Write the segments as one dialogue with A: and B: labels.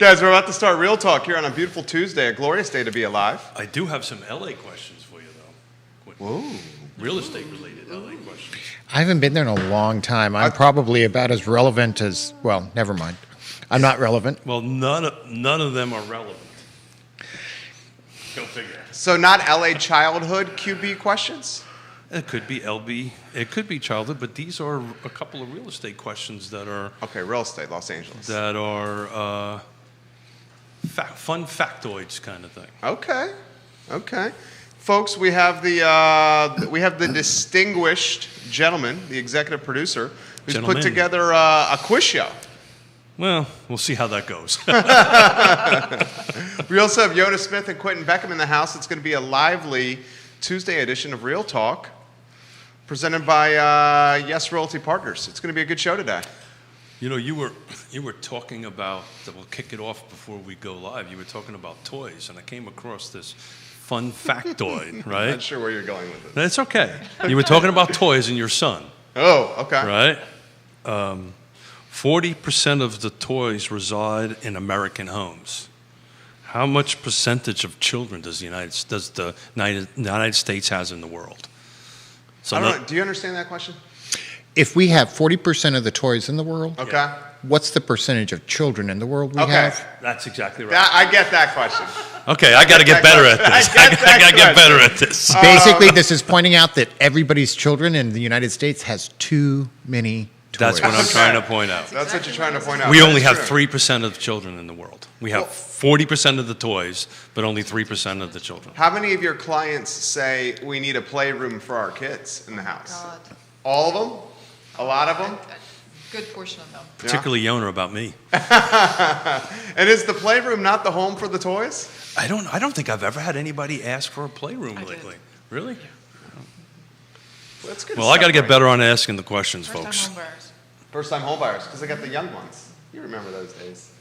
A: Guys, we're about to start Real Talk here on a beautiful Tuesday, a glorious day to be alive.
B: I do have some LA questions for you, though.
A: Whoa.
B: Real estate related LA questions.
C: I haven't been there in a long time. I'm probably about as relevant as, well, never mind. I'm not relevant.
B: Well, none of them are relevant. Go figure.
A: So not LA childhood QB questions?
B: It could be LB. It could be childhood, but these are a couple of real estate questions that are
A: Okay, real estate, Los Angeles.
B: Fun factoids kind of thing.
A: Okay. Folks, we have the distinguished gentleman, the executive producer, who's put together a quiz show.
B: Well, we'll see how that goes.
A: We also have Yoda Smith and Quentin Beckham in the house. It's going to be a lively Tuesday edition of Real Talk, presented by Yes Realty Partners. It's going to be a good show today.
B: You know, you were talking about, we'll kick it off before we go live, you were talking about toys, and I came across this fun factoid, right?
A: I'm not sure where you're going with it.
B: That's okay. You were talking about toys and your son.
A: Oh, okay.
B: Right? 40% of the toys reside in American homes. How much percentage of children does the United States has in the world? So
A: I don't know. Do you understand that question?
C: If we have 40% of the toys in the world,
A: Okay.
C: what's the percentage of children in the world we
A: Okay.
C: have?
B: That's exactly right.
A: I get that question.
B: Okay, I got to get better at this. I got to get better at this.
C: Basically, this is pointing out that everybody's children in the United States has too many toys.
B: That's what I'm trying to point out.
A: That's what you're trying to point out.
B: We
A: That
B: only
A: is
B: have
A: true.
B: 3% of children in the world. We have 40% of the toys, but only 3% of the children.
A: How many of your clients say we need a playroom for our kids in the house?
D: God.
A: All of them? A lot of them?
D: A good portion of them.
B: Particularly Yona about me.
A: And is the playroom not the home for the toys?
B: I don't think I've ever had anybody ask for a playroom
D: I did.
B: lately. Really?
A: That's good.
B: Well, I got to get better on asking the questions,
D: First
B: folks.
D: time home buyers.
A: First-time homebuyers, because they got the young ones. You remember those days.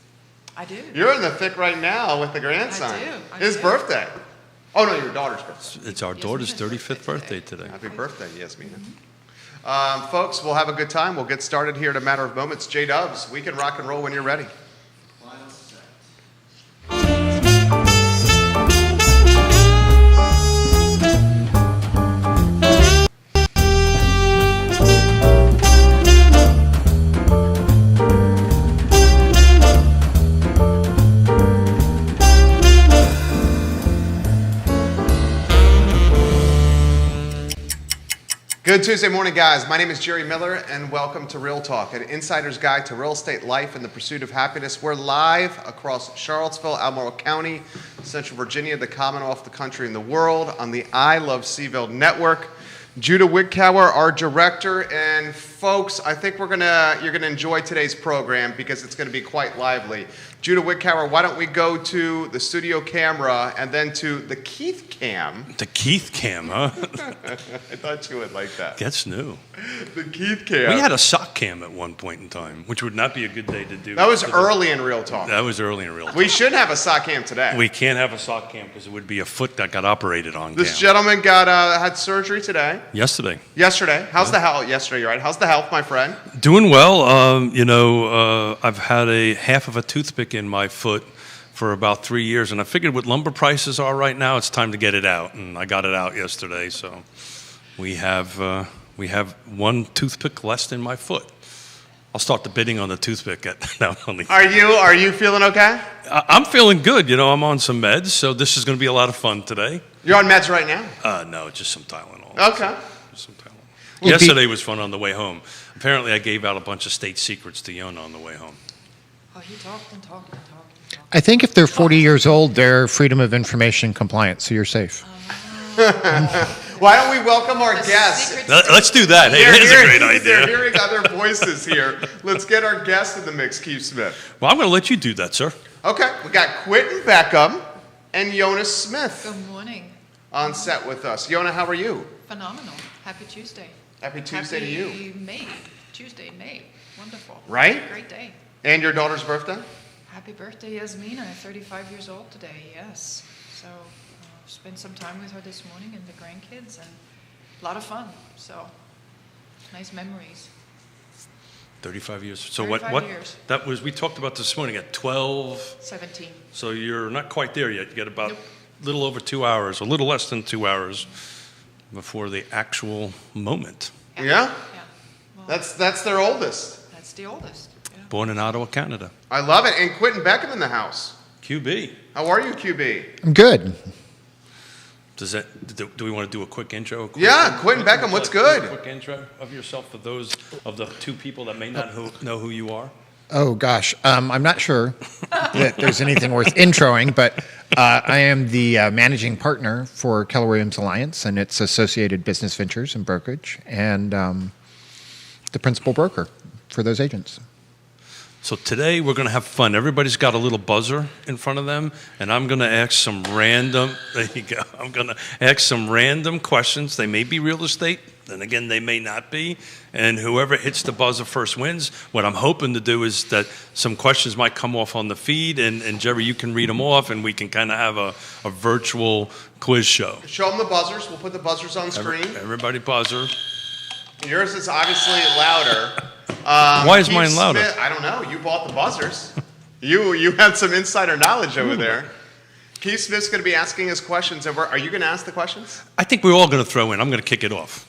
D: I do.
A: You're in the thick right now with the grandson.
D: I
A: His
D: do.
A: birthday. Oh, no, your daughter's birthday.
B: It's our daughter's
D: Yasmina's
B: 35th birthday today.
A: Happy birthday, Yasmina. Folks, we'll have a good time. We'll get started here in a matter of moments. J-Dubs, we can rock and roll when you're ready. Good Tuesday morning, guys. My name is Jerry Miller, and welcome to Real Talk, an insider's guide to real estate life and the pursuit of happiness. We're live across Charlottesville, Albemarle County, Central Virginia, the Commonwealth, the country, and the world on the I Love Seaville Network. Judah Wigkower, our director, and folks, I think you're gonna enjoy today's program because it's gonna be quite lively. Judah Wigkower, why don't we go to the studio camera and then to the Keith cam?
B: The Keith cam, huh?
A: I thought you would like that.
B: That's new.
A: The Keith cam.
B: We had a sock cam at one point in time, which would not be a good day to do.
A: That was early in Real Talk.
B: That was early in real.
A: We should have a sock cam today.
B: We can't have a sock cam because it would be a foot that got operated on.
A: This
B: cam.
A: gentleman had surgery today.
B: Yesterday.
A: How's the health? Yesterday, you're right. How's the health, my friend?
B: Doing well. I've had a half of a toothpick in my foot for about 3 years, and I figured what lumber prices are right now, it's time to get it out, and I got it out yesterday. So we have one toothpick less in my foot. I'll start the bidding on the toothpick
A: Are you feeling okay?
B: I'm feeling good. I'm on some meds, so this is going to be a lot of fun today.
A: You're on meds right now?
B: No, just some Tylenol.
A: Okay.
B: Just some Tylenol. Yesterday was fun on the way home. Apparently, I gave out a bunch of state secrets to Yona on the way home.
D: Oh, he talked and talked and talked.
C: I think if they're 40 years old, they're Freedom of Information compliant, so you're safe.
A: Why don't we welcome our guests?
B: Let's do that. Hey, that is a great idea.
A: They're hearing other voices here. Let's get our guest in the mix, Keith Smith.
B: Well, I'm going to let you do that, sir.
A: Okay, we got Quentin Beckham and Yona Smith
D: Good morning.
A: on set with us. Yona, how are you?
D: Phenomenal. Happy Tuesday.
A: Happy Tuesday to you.
D: May. Tuesday, May. Wonderful.
A: Right?
D: Great day.
A: And your daughter's birthday?
D: Happy birthday, Yasmina. 35 years old today, yes. So spent some time with her this morning and the grandkids, and a lot of fun. So nice memories.
B: 35 years. So
D: 35
B: what?
D: years.
B: That was, we talked about this morning at 12.
D: 17.
B: So you're not quite there yet. You got about
D: Nope.
B: a little over 2 hours, a little less than 2 hours before the actual moment.
A: Yeah?
D: Yeah. Well,
A: That's their oldest.
D: that's the oldest. Yeah.
B: Born in Ottawa, Canada.
A: I love it. And Quentin Beckham in the house.
B: QB.
A: How are you, QB?
C: I'm good.
B: Do we want to do a quick intro?
A: Yeah, Quentin Beckham, what's good?
B: A quick intro of yourself for those of the two people that may not know who you are.
C: Oh, gosh. I'm not sure that there's anything worth introing, but I am the managing partner for Keller Williams Alliance and its associated business ventures and brokerage, and the principal broker for those agents.
B: So today we're going to have fun. Everybody's got a little buzzer in front of them, and I'm going to ask some random, there you go, I'm going to ask some random questions. They may be real estate, then again, they may not be, and whoever hits the buzzer first wins. What I'm hoping to do is that some questions might come off on the feed, and Jerry, you can read them off, and we can kind of have a virtual quiz show.
A: Show them the buzzers. We'll put the buzzers on screen.
B: Everybody buzzer.
A: Yours is obviously louder.
B: Why is
A: Keith
B: mine louder?
A: Smith, I don't know. You bought the buzzers. You had some insider knowledge over there. Keith Smith's going to be asking us questions. And are you going to ask the questions?
B: I think we're all going to throw in. I'm going to kick it off.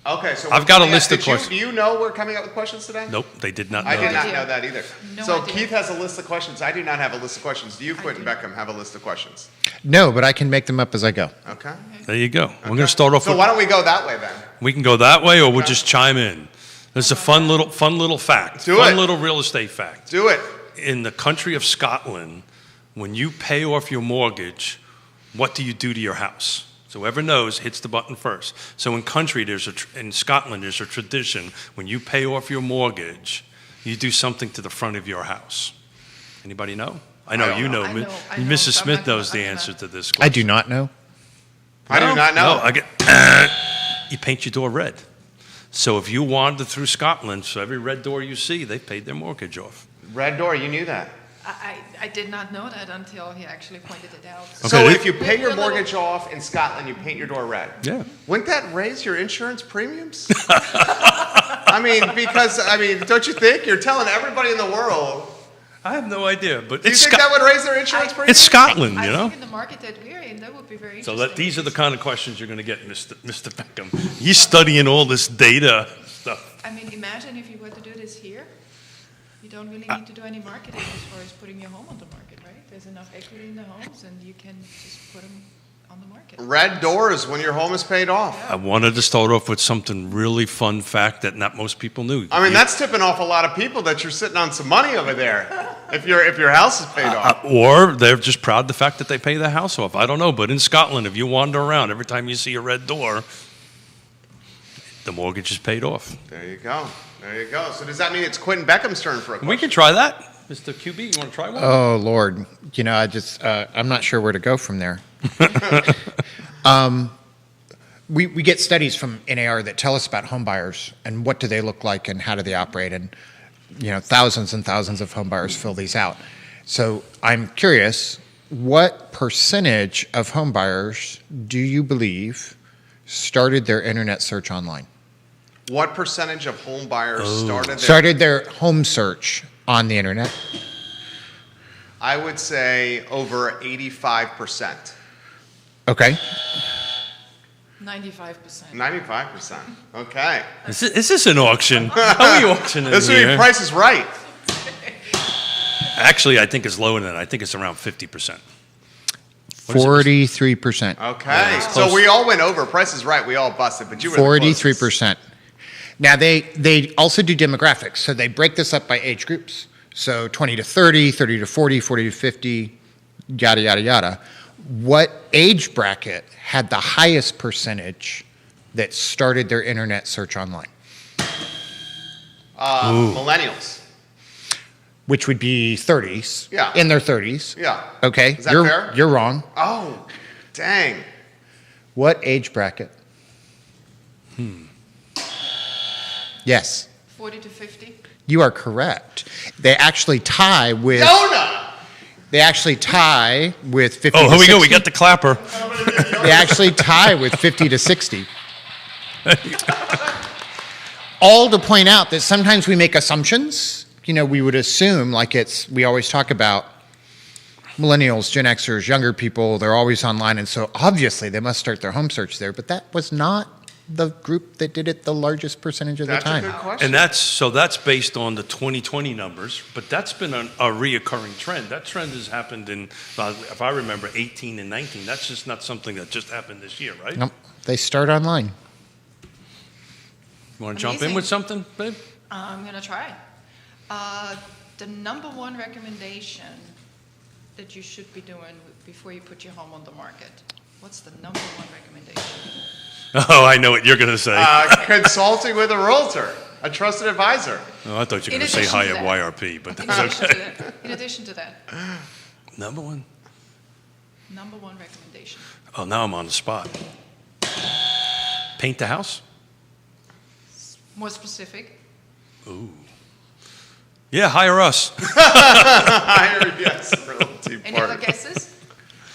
A: Okay, so
B: I've got a list of questions.
A: Do you know we're coming up with questions today?
B: Nope, they did not know.
A: I did not
D: idea.
A: know that either.
D: No
A: so
D: idea.
A: Keith has a list of questions. I do not have a list of questions. Do you, Quentin
D: do.
A: Beckham, have a list of questions?
C: No, but I can make them up as I go.
A: Okay.
B: There you go. We're going to start off
A: So
B: with...
A: why don't we go that way then?
B: We can go that way, or we'll
A: Okay.
B: just chime in. There's a fun little fact.
A: Do
B: fun
A: it.
B: little real estate fact.
A: Do it.
B: In the country of Scotland, when you pay off your mortgage, what do you do to your house? So whoever knows hits the button first. So in Scotland, there's a tradition. When you pay off your mortgage, you do something to the front of your house. Anybody know? I know
A: don't
B: you
A: know.
B: know.
D: I know,
B: Mrs.
D: so I'm
B: Smith
D: not gonna-
B: knows the
D: I'm gonna-
B: answer to this
C: I
B: question.
C: do not know.
A: I do not know.
B: No, I get. You paint your door red. So if you wander through Scotland, so every red door you see, they paid their mortgage off.
A: Red door, you knew that.
D: I did not know that until he actually pointed it out.
B: Okay,
A: So
B: this-
A: if you pay your
D: We're a little-
A: mortgage off in Scotland, you paint your door red.
B: Yeah.
A: Wouldn't that raise your insurance premiums? Don't you think? You're telling everybody in the world.
B: I have no idea, but
A: Do you
B: it's
A: think that would raise their insurance premiums?
B: it's Scotland, you
D: I
B: know.
D: think in the market that we're in, that would be very
B: So
D: interesting.
B: these are the kind of questions you're going to get, Mr. Beckham. He's studying all this data stuff.
D: I mean, imagine if you were to do this here. You don't really need to do any marketing as far as putting your home on the market, right? There's enough equity in the homes, and you can just put them on the market.
A: Red doors when your home is paid off.
B: I wanted to start off with something really fun fact that not most people knew.
A: I mean, that's tipping off a lot of people that you're sitting on some money over there. If your house is paid off.
B: Or they're just proud of the fact that they pay the house off. I don't know, but in Scotland, if you wander around, every time you see a red door, the mortgage is paid off.
A: There you go. There you go. So does that mean it's Quentin Beckham's turn for a question?
B: We can try that. Mr. QB, you want to try one?
C: Oh, Lord. You know, I'm not sure where to go from there. We get studies from NAR that tell us about home buyers and what do they look like and how do they operate. And, you know, thousands and thousands of home buyers fill these out. So I'm curious, what percentage of home buyers do you believe started their internet search online?
A: What percentage of home buyers
C: Started their home search on the internet?
A: I would say over 85%.
C: Okay.
D: 95%.
A: 95%. Okay.
B: Is this an auction? How are we auctioning
A: This would
B: here?
A: be Price is Right.
B: Actually, I think it's lower than that. I think it's around 50%.
C: 43%.
A: Okay.
B: it's
A: So
B: close.
A: we all went over. Price is Right. We all busted, but you were the closest.
C: 43%. Now, they also do demographics. So they break this up by age groups. So 20 to 30, 30 to 40, 40 to 50, yada, yada, yada. What age bracket had the highest percentage that started their internet search online?
A: Millennials.
C: Which would be 30s.
A: Yeah.
C: In their 30s.
A: Yeah.
C: Okay.
A: Is that
C: you're,
A: fair?
C: You're wrong.
A: Oh, dang.
C: What age bracket? Yes.
D: 40 to 50.
C: You are correct. They actually tie with
A: Donut.
C: They actually tie with 50
B: Oh,
C: to
B: here we go.
C: 60.
B: We got the clapper.
C: They actually tie with 50 to 60. all to point out that sometimes we make assumptions. You know, we would assume, like we always talk about millennials, Gen Xers, younger people, they're always online, and so obviously they must start their home search there, but that was not the group that did it the largest percentage of the time.
A: That's a good question.
B: And that's based on the 2020 numbers, but that's been a reoccurring trend. That trend has happened in, if I remember, 18 and 19. That's just not something that just happened this year, right?
C: Nope, they start online.
B: You want to jump in
D: Amazing.
B: with something, babe?
D: I'm going to try. The number one recommendation that you should be doing before you put your home on the market. What's the number one recommendation?
B: Oh, I know what you're going to say.
A: Consulting with a realtor, a trusted advisor.
B: Oh, I thought you were
D: In
B: going to say
D: addition
B: hi
D: to
B: at
D: that.
B: YRP, but
D: In
B: that's
D: addition
B: okay.
D: to that, in addition to that,
B: Number one.
D: number one recommendation.
B: Oh, now I'm on the spot. Paint the house?
D: More specific.
B: Ooh. Yeah, hire us.
A: Yes, realty
D: Any other
A: partner.
D: guesses?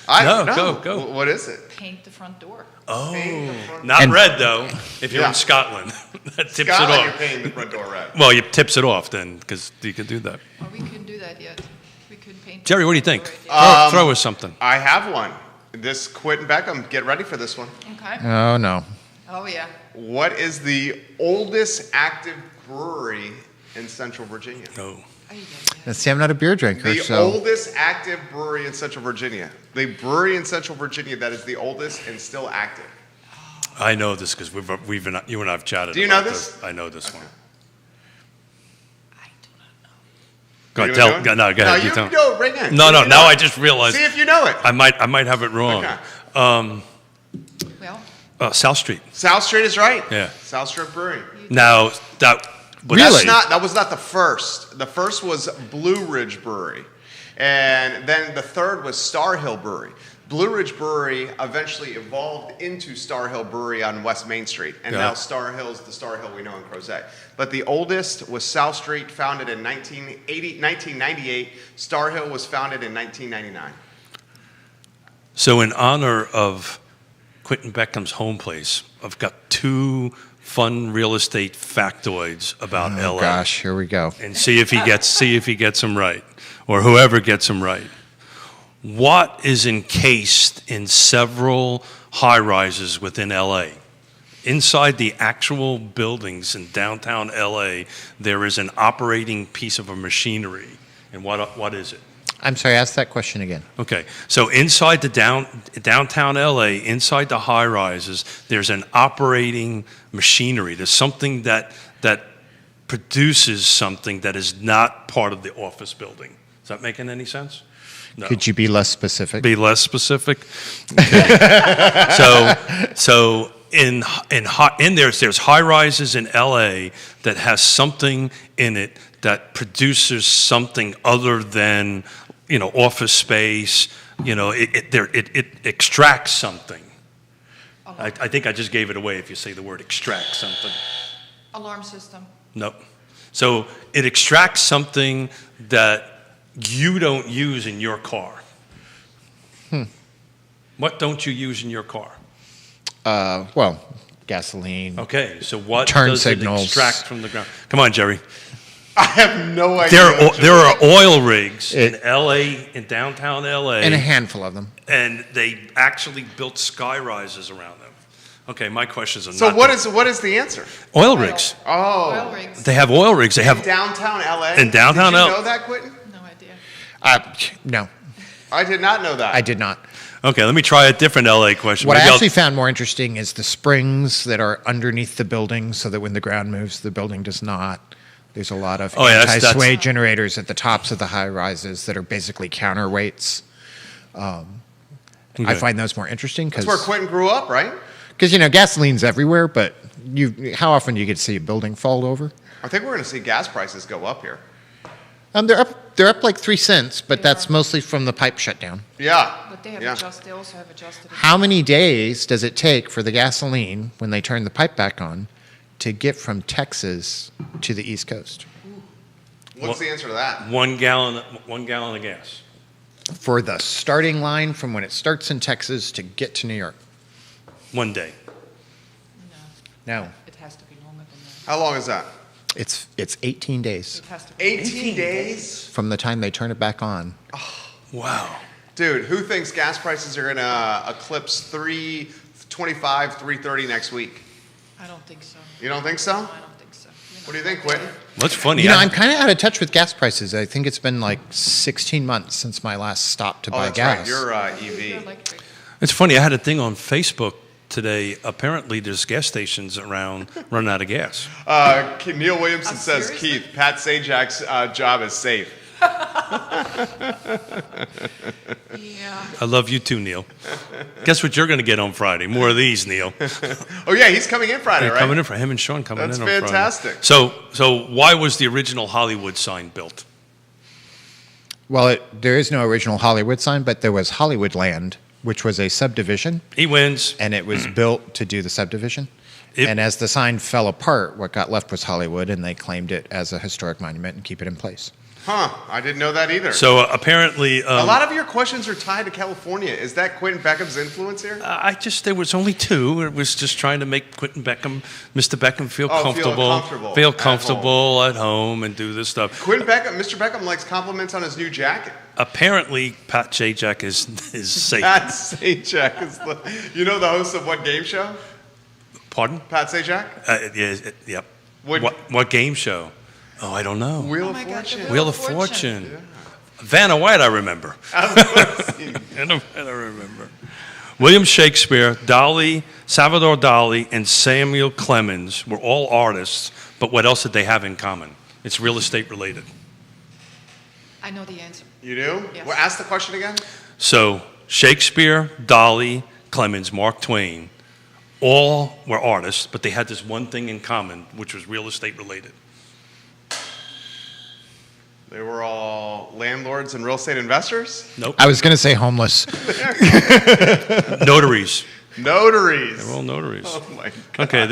B: No, go.
A: What is it?
D: Paint the front door.
B: Oh,
A: Paint the front
B: not
C: And-
B: red though. If you're
A: Yeah.
B: in Scotland, that tips it
A: Scotland, you're
B: off.
A: painting the front door red.
B: Well, you tips it off then, because you can do that.
D: Well, we couldn't do that yet. We couldn't paint. the
B: Jerry, what do you
D: front
B: think?
D: door yet.
B: Throw us something.
A: I have one. This Quentin Beckham. Get ready for this one.
D: Okay.
C: Oh, no.
D: Oh, yeah.
A: What is the oldest active brewery in Central Virginia?
B: Oh,
D: Oh, yeah.
C: Now, see, I'm not a beer drinker,
A: The
C: so
A: oldest active brewery in Central Virginia. The brewery in Central Virginia that is the oldest and still active.
B: I know this because we've been, you and I have chatted.
A: Do you know
B: about
A: this?
B: I know this one.
D: I do not know.
B: Go
A: You
B: ahead.
A: know
B: Tell.
A: what I'm doing?
B: No, go ahead.
A: No, you
B: tell.
A: know it right now.
B: No,
A: See
B: no.
A: if you
B: Now
A: know
B: I
A: it.
B: just realized
A: See if you know it.
B: I might have it wrong.
A: Okay.
D: Well,
B: South Street.
A: South Street is right.
B: Yeah.
A: South Street Brewery.
B: Now that. But
C: Really?
A: That was not the first. The first was Blue Ridge Brewery. And then the third was Star Hill Brewery. Blue Ridge Brewery eventually evolved into Star Hill Brewery on West Main Street. And
B: Yeah.
A: now Star Hill is the Star Hill we know in Crozet. But the oldest was South Street, founded in 1998. Star Hill was founded in 1999.
B: So in honor of Quentin Beckham's home place, I've got two fun real estate factoids about
C: oh
B: LA.
C: gosh, here we go.
B: And see if he gets them right, or whoever gets them right. What is encased in several high rises within LA? Inside the actual buildings in downtown LA, there is an operating piece of a machinery. And what is it?
C: I'm sorry, ask that question again.
B: Okay, so inside the downtown LA, inside the high rises, there's an operating machinery. There's something that produces something that is not part of the office building. Is that making any sense? No.
C: Could you be less specific?
B: Be less specific? Okay. so in there's high rises in LA that has something in it that produces something other than, office space. It extracts something. I think I just gave it away if you say the word extract something.
D: alarm system.
B: No. So it extracts something that you don't use in your car. What don't you use in your car?
C: Well, gasoline.
B: Okay, so what
C: Turn
B: does
C: signals.
B: it extract from the ground? Come on, Jerry.
A: I have no idea.
B: There are oil rigs in
C: It-
B: LA, in downtown LA,
C: And a handful of them.
B: and they actually built sky rises around them. Okay, my questions are
A: So
B: not
A: what is the answer?
B: oil rigs.
D: Oil rigs.
B: They have oil rigs. They have
A: Downtown LA?
B: In downtown
A: Did you
B: L-
A: know that, Quentin?
D: No idea.
C: No,
A: I did not know that.
C: I did not.
B: Okay, let me try a different LA question.
C: What
B: Maybe
C: I
B: I'll-
C: actually found more interesting is the springs that are underneath the building so that when the ground moves, the building does not. There's a lot of
B: Oh, yeah, that's-
C: anti-sway generators at the tops of the high rises that are basically counterweights. I
B: Okay.
C: find those more interesting
A: That's where
C: because
A: Quentin grew up, right?
C: gasoline's everywhere, but how often do you get to see a building fall over?
A: I think we're going to see gas prices go up here.
C: They're up like 3 cents, but that's mostly from the pipe shutdown.
A: Yeah.
D: But they have
A: yeah.
D: they also have adjusted it.
C: How many days does it take for the gasoline, when they turn the pipe back on, to get from Texas to the East Coast?
A: What's the answer to that?
B: 1 gallon of gas.
C: For the starting line from when it starts in Texas to get to New York?
B: 1 day.
C: No.
D: It has to be longer than that.
A: How long is that?
C: It's 18 days
D: It has to be.
A: 18 days?
C: from the time they turn it back on.
B: Wow.
A: Dude, who thinks gas prices are going to eclipse 325, 330 next week?
D: I don't think so.
A: You don't think so?
D: No, I don't think so.
A: What do you think, Quentin?
B: That's funny.
C: You know,
B: I-
C: I'm kind of out of touch with gas prices. I think it's been like 16 months since my last stop to
A: Oh,
C: buy
A: that's
C: gas.
A: right. You're
D: You're
A: EV.
D: electric.
B: It's funny. I had a thing on Facebook today. Apparently, there's gas stations around running out of gas.
A: Neil Williamson says,
D: Seriously?
A: Keith, Pat Sajak's job is safe.
D: Yeah.
B: I love you too, Neil. Guess what you're going to get on Friday? More of these, Neil.
A: Oh, yeah, he's coming in Friday,
B: They're
A: right?
B: coming in for him and Sean coming
A: That's
B: in on Friday.
A: fantastic.
B: So why was the original Hollywood sign built?
C: Well, there is no original Hollywood sign, but there was Hollywood Land, which was a subdivision,
B: He wins.
C: and it was built to do the subdivision.
B: It-
C: And as the sign fell apart, what got left was Hollywood, and they claimed it as a historic monument and keep it in place.
A: Huh, I didn't know that either.
B: So apparently,
A: a lot of your questions are tied to California. Is that Quentin Beckham's influence here?
B: there was only two. It was just trying to make Quentin Beckham, Mr. Beckham, feel comfortable at home and do this stuff.
A: Quentin Beckham, Mr. Beckham likes compliments on his new jacket.
B: Apparently, Pat Sajak is safe.
A: Pat Sajak is the host of what game show?
B: Pardon?
A: Pat Sajak?
B: Yep.
A: What-
B: What game show? Oh, I don't know.
A: Wheel
D: Oh
A: of
D: my God, the
A: Fortune.
B: Wheel of Fortune. Vanna White, I remember. Vanna White, I remember. William Shakespeare, Salvador Dali, and Samuel Clemens were all artists, but what else did they have in common? It's real estate related.
D: I know the answer.
A: You do?
D: Yes.
A: Well, ask the question again.
B: So Shakespeare, Dali, Clemens, Mark Twain, all were artists, but they had this one thing in common, which was real estate related.
A: They were all landlords and real estate investors?
B: Nope.
C: I was going to say homeless.
B: Notaries.
A: Notaries.
B: They're all notaries.
A: Oh my God.
B: Okay,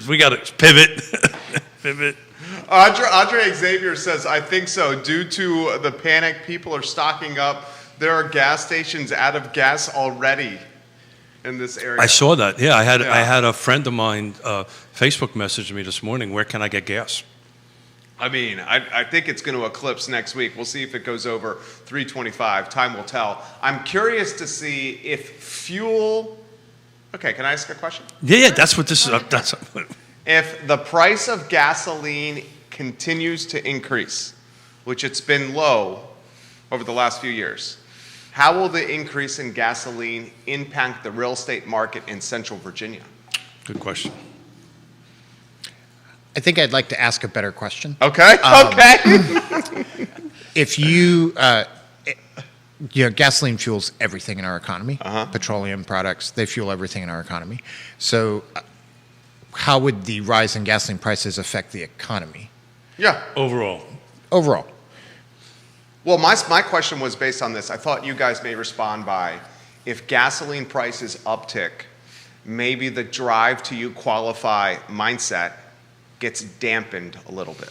B: we got to pivot. Pivot.
A: Andre Xavier says, I think so. Due to the panic, people are stocking up. There are gas stations out of gas already in this area.
B: I saw that. Yeah, I
A: Yeah.
B: had a friend of mine Facebook message me this morning. Where can I get gas?
A: I mean, I think it's going to eclipse next week. We'll see if it goes over 325. Time will tell. I'm curious to see if fuel. Okay, can I ask a question?
B: Yeah. That's what this is. That's
A: If the price of gasoline continues to increase, which it's been low over the last few years, how will the increase in gasoline impact the real estate market in Central Virginia?
B: good question.
C: I think I'd like to ask a better question.
A: Okay. Okay.
C: If gasoline fuels everything in our economy. Petroleum products, they fuel everything in our economy. So how would the rise in gasoline prices affect the economy
A: Yeah.
B: Overall,
C: overall?
A: Well, my question was based on this. I thought you guys may respond by, if gasoline prices uptick, maybe the drive to you qualify mindset gets dampened a little bit.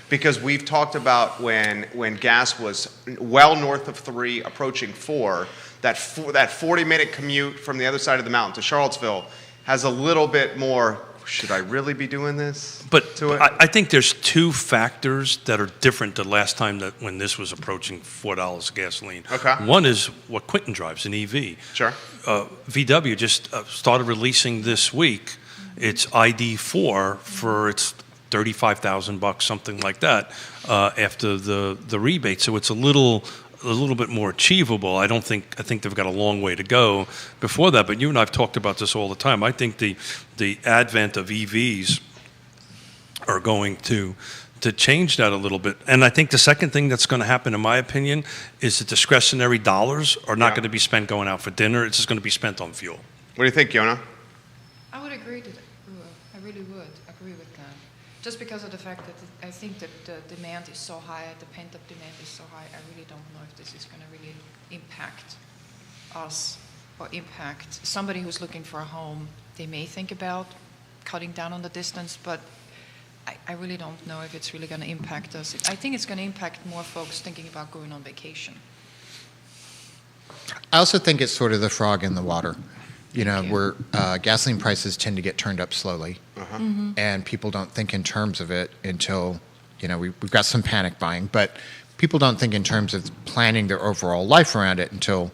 A: Because we've talked about when gas was well north of 3, approaching 4, that 40-minute commute from the other side of the mountain to Charlottesville has a little bit more, should I really be doing this?
B: but
A: to it?
B: I think there's two factors that are different the last time when this was approaching $4 gasoline.
A: Okay.
B: One is what Quentin drives, an EV.
A: Sure.
B: VW just started releasing this week its ID4 for its $35,000, something like that, after the rebate. So it's a little bit more achievable. I think they've got a long way to go before that. But you and I've talked about this all the time. I think the advent of EVs are going to change that a little bit. And I think the second thing that's going to happen, in my opinion, is the discretionary dollars are not
A: Yeah.
B: going to be spent going out for dinner. It's just going to be spent on fuel.
A: What do you think, Yona?
D: I would agree to that. I really would agree with that. Just because of the fact that I think that the demand is so high, the pent-up demand is so high, I really don't know if this is going to really impact us or impact somebody who's looking for a home. They may think about cutting down on the distance, but I really don't know if it's really going to impact us. I think it's going to impact more folks thinking about going on vacation.
C: I also think it's sort of the frog in the water. You know,
D: Thank you.
C: where gasoline prices tend to get turned up slowly, and people don't think in terms of it until, you know, we've got some panic buying, but people don't think in terms of planning their overall life around it until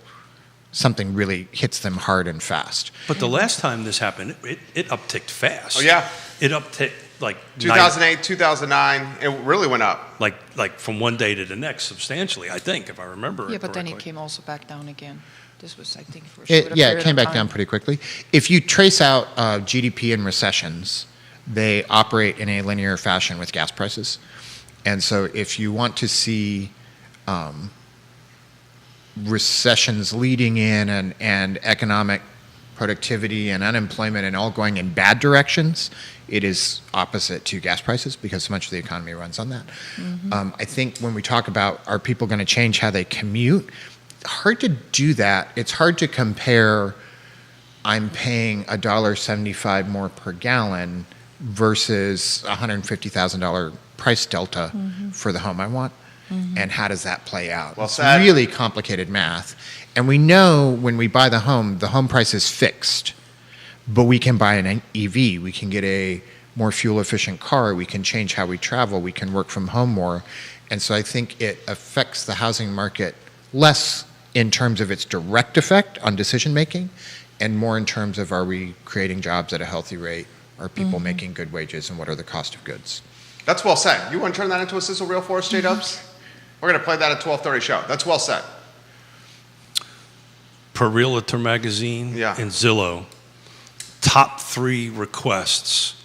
C: something really hits them hard and fast.
B: But the last time this happened, it upticked fast.
A: Oh, yeah.
B: It upticked like
A: 2008, 2009, it really went up.
B: like from one day to the next substantially, I think, if I remember.
D: Yeah, but then it
B: correctly.
D: came also back down again. This was, I think, for a
C: It
D: shorter period
C: came
D: of
C: back
D: time.
C: down pretty quickly. If you trace out GDP and recessions, they operate in a linear fashion with gas prices. And so if you want to see recessions leading in and economic productivity and unemployment and all going in bad directions, it is opposite to gas prices because so much of the economy runs on that. I think when we talk about are people going to change how they commute, hard to do that. It's hard to compare I'm paying $1.75 more per gallon versus $150,000 price delta for the home I want. And how does that play out?
A: Well
C: it's
A: said.
C: really complicated math. And we know when we buy the home price is fixed. But we can buy an EV. We can get a more fuel efficient car. We can change how we travel. We can work from home more. And so I think it affects the housing market less in terms of its direct effect on decision making and more in terms of are we creating jobs at a healthy rate? Are people making good wages? And what are the cost of goods?
A: That's well said. You want to turn that into a sizzle reel for us, J-Dubs? We're going to play that at 12:30 show. That's well said.
B: Per Realtor magazine
A: Yeah.
B: and Zillow, top 3 requests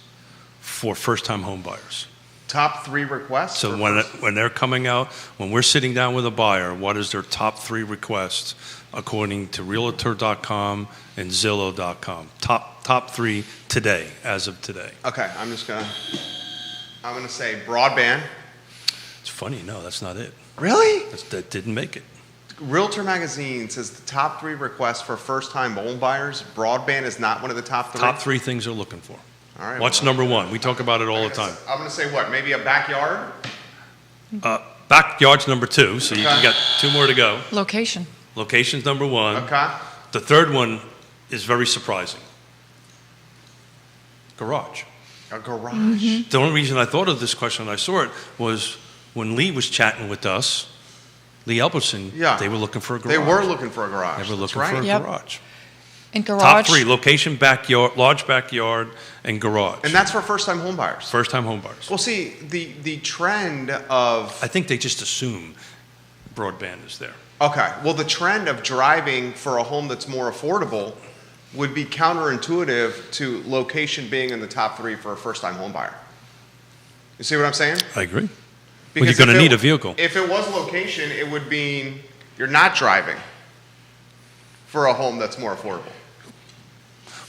B: for first-time home buyers.
A: Top 3 requests.
B: So
A: for
B: when
A: first-
B: when they're coming out, when we're sitting down with a buyer, what is their top 3 requests according to Realtor.com and Zillow.com? Top 3 today, as of today.
A: Okay, I'm gonna say broadband.
B: It's funny, no, that's not it.
A: Really?
B: That didn't make it.
A: Realtor magazine says the top 3 requests for first-time home buyers. Broadband is not one of the top 3.
B: Top 3 things they're looking for.
A: All right.
B: What's number 1? We talk about it all the time.
A: I'm gonna say what? Maybe a backyard.
B: Backyard's number 2, so you
A: Okay.
B: got 2 more to go.
D: Location.
B: Location's number 1.
A: Okay.
B: The third one is very surprising. Garage.
A: A garage.
B: The only reason I thought of this question when I saw it was when Lee was chatting with us, Lee Elberson,
A: Yeah.
B: they were looking for a garage.
A: They were looking for a garage.
B: They were
A: That's
B: looking for a
A: right.
D: Yep.
B: garage.
D: And garage.
B: Top 3, location, backyard, large backyard, and garage.
A: And that's for first-time home buyers.
B: First-time home buyers.
A: Well, see, the trend of
B: I think they just assume broadband is there.
A: okay, well, the trend of driving for a home that's more affordable would be counterintuitive to location being in the top 3 for a first-time home buyer. You see what I'm saying?
B: I agree. Well,
A: Because
B: you're going
A: if
B: to
A: it-
B: need a vehicle.
A: If it was location, it would mean you're not driving for a home that's more affordable.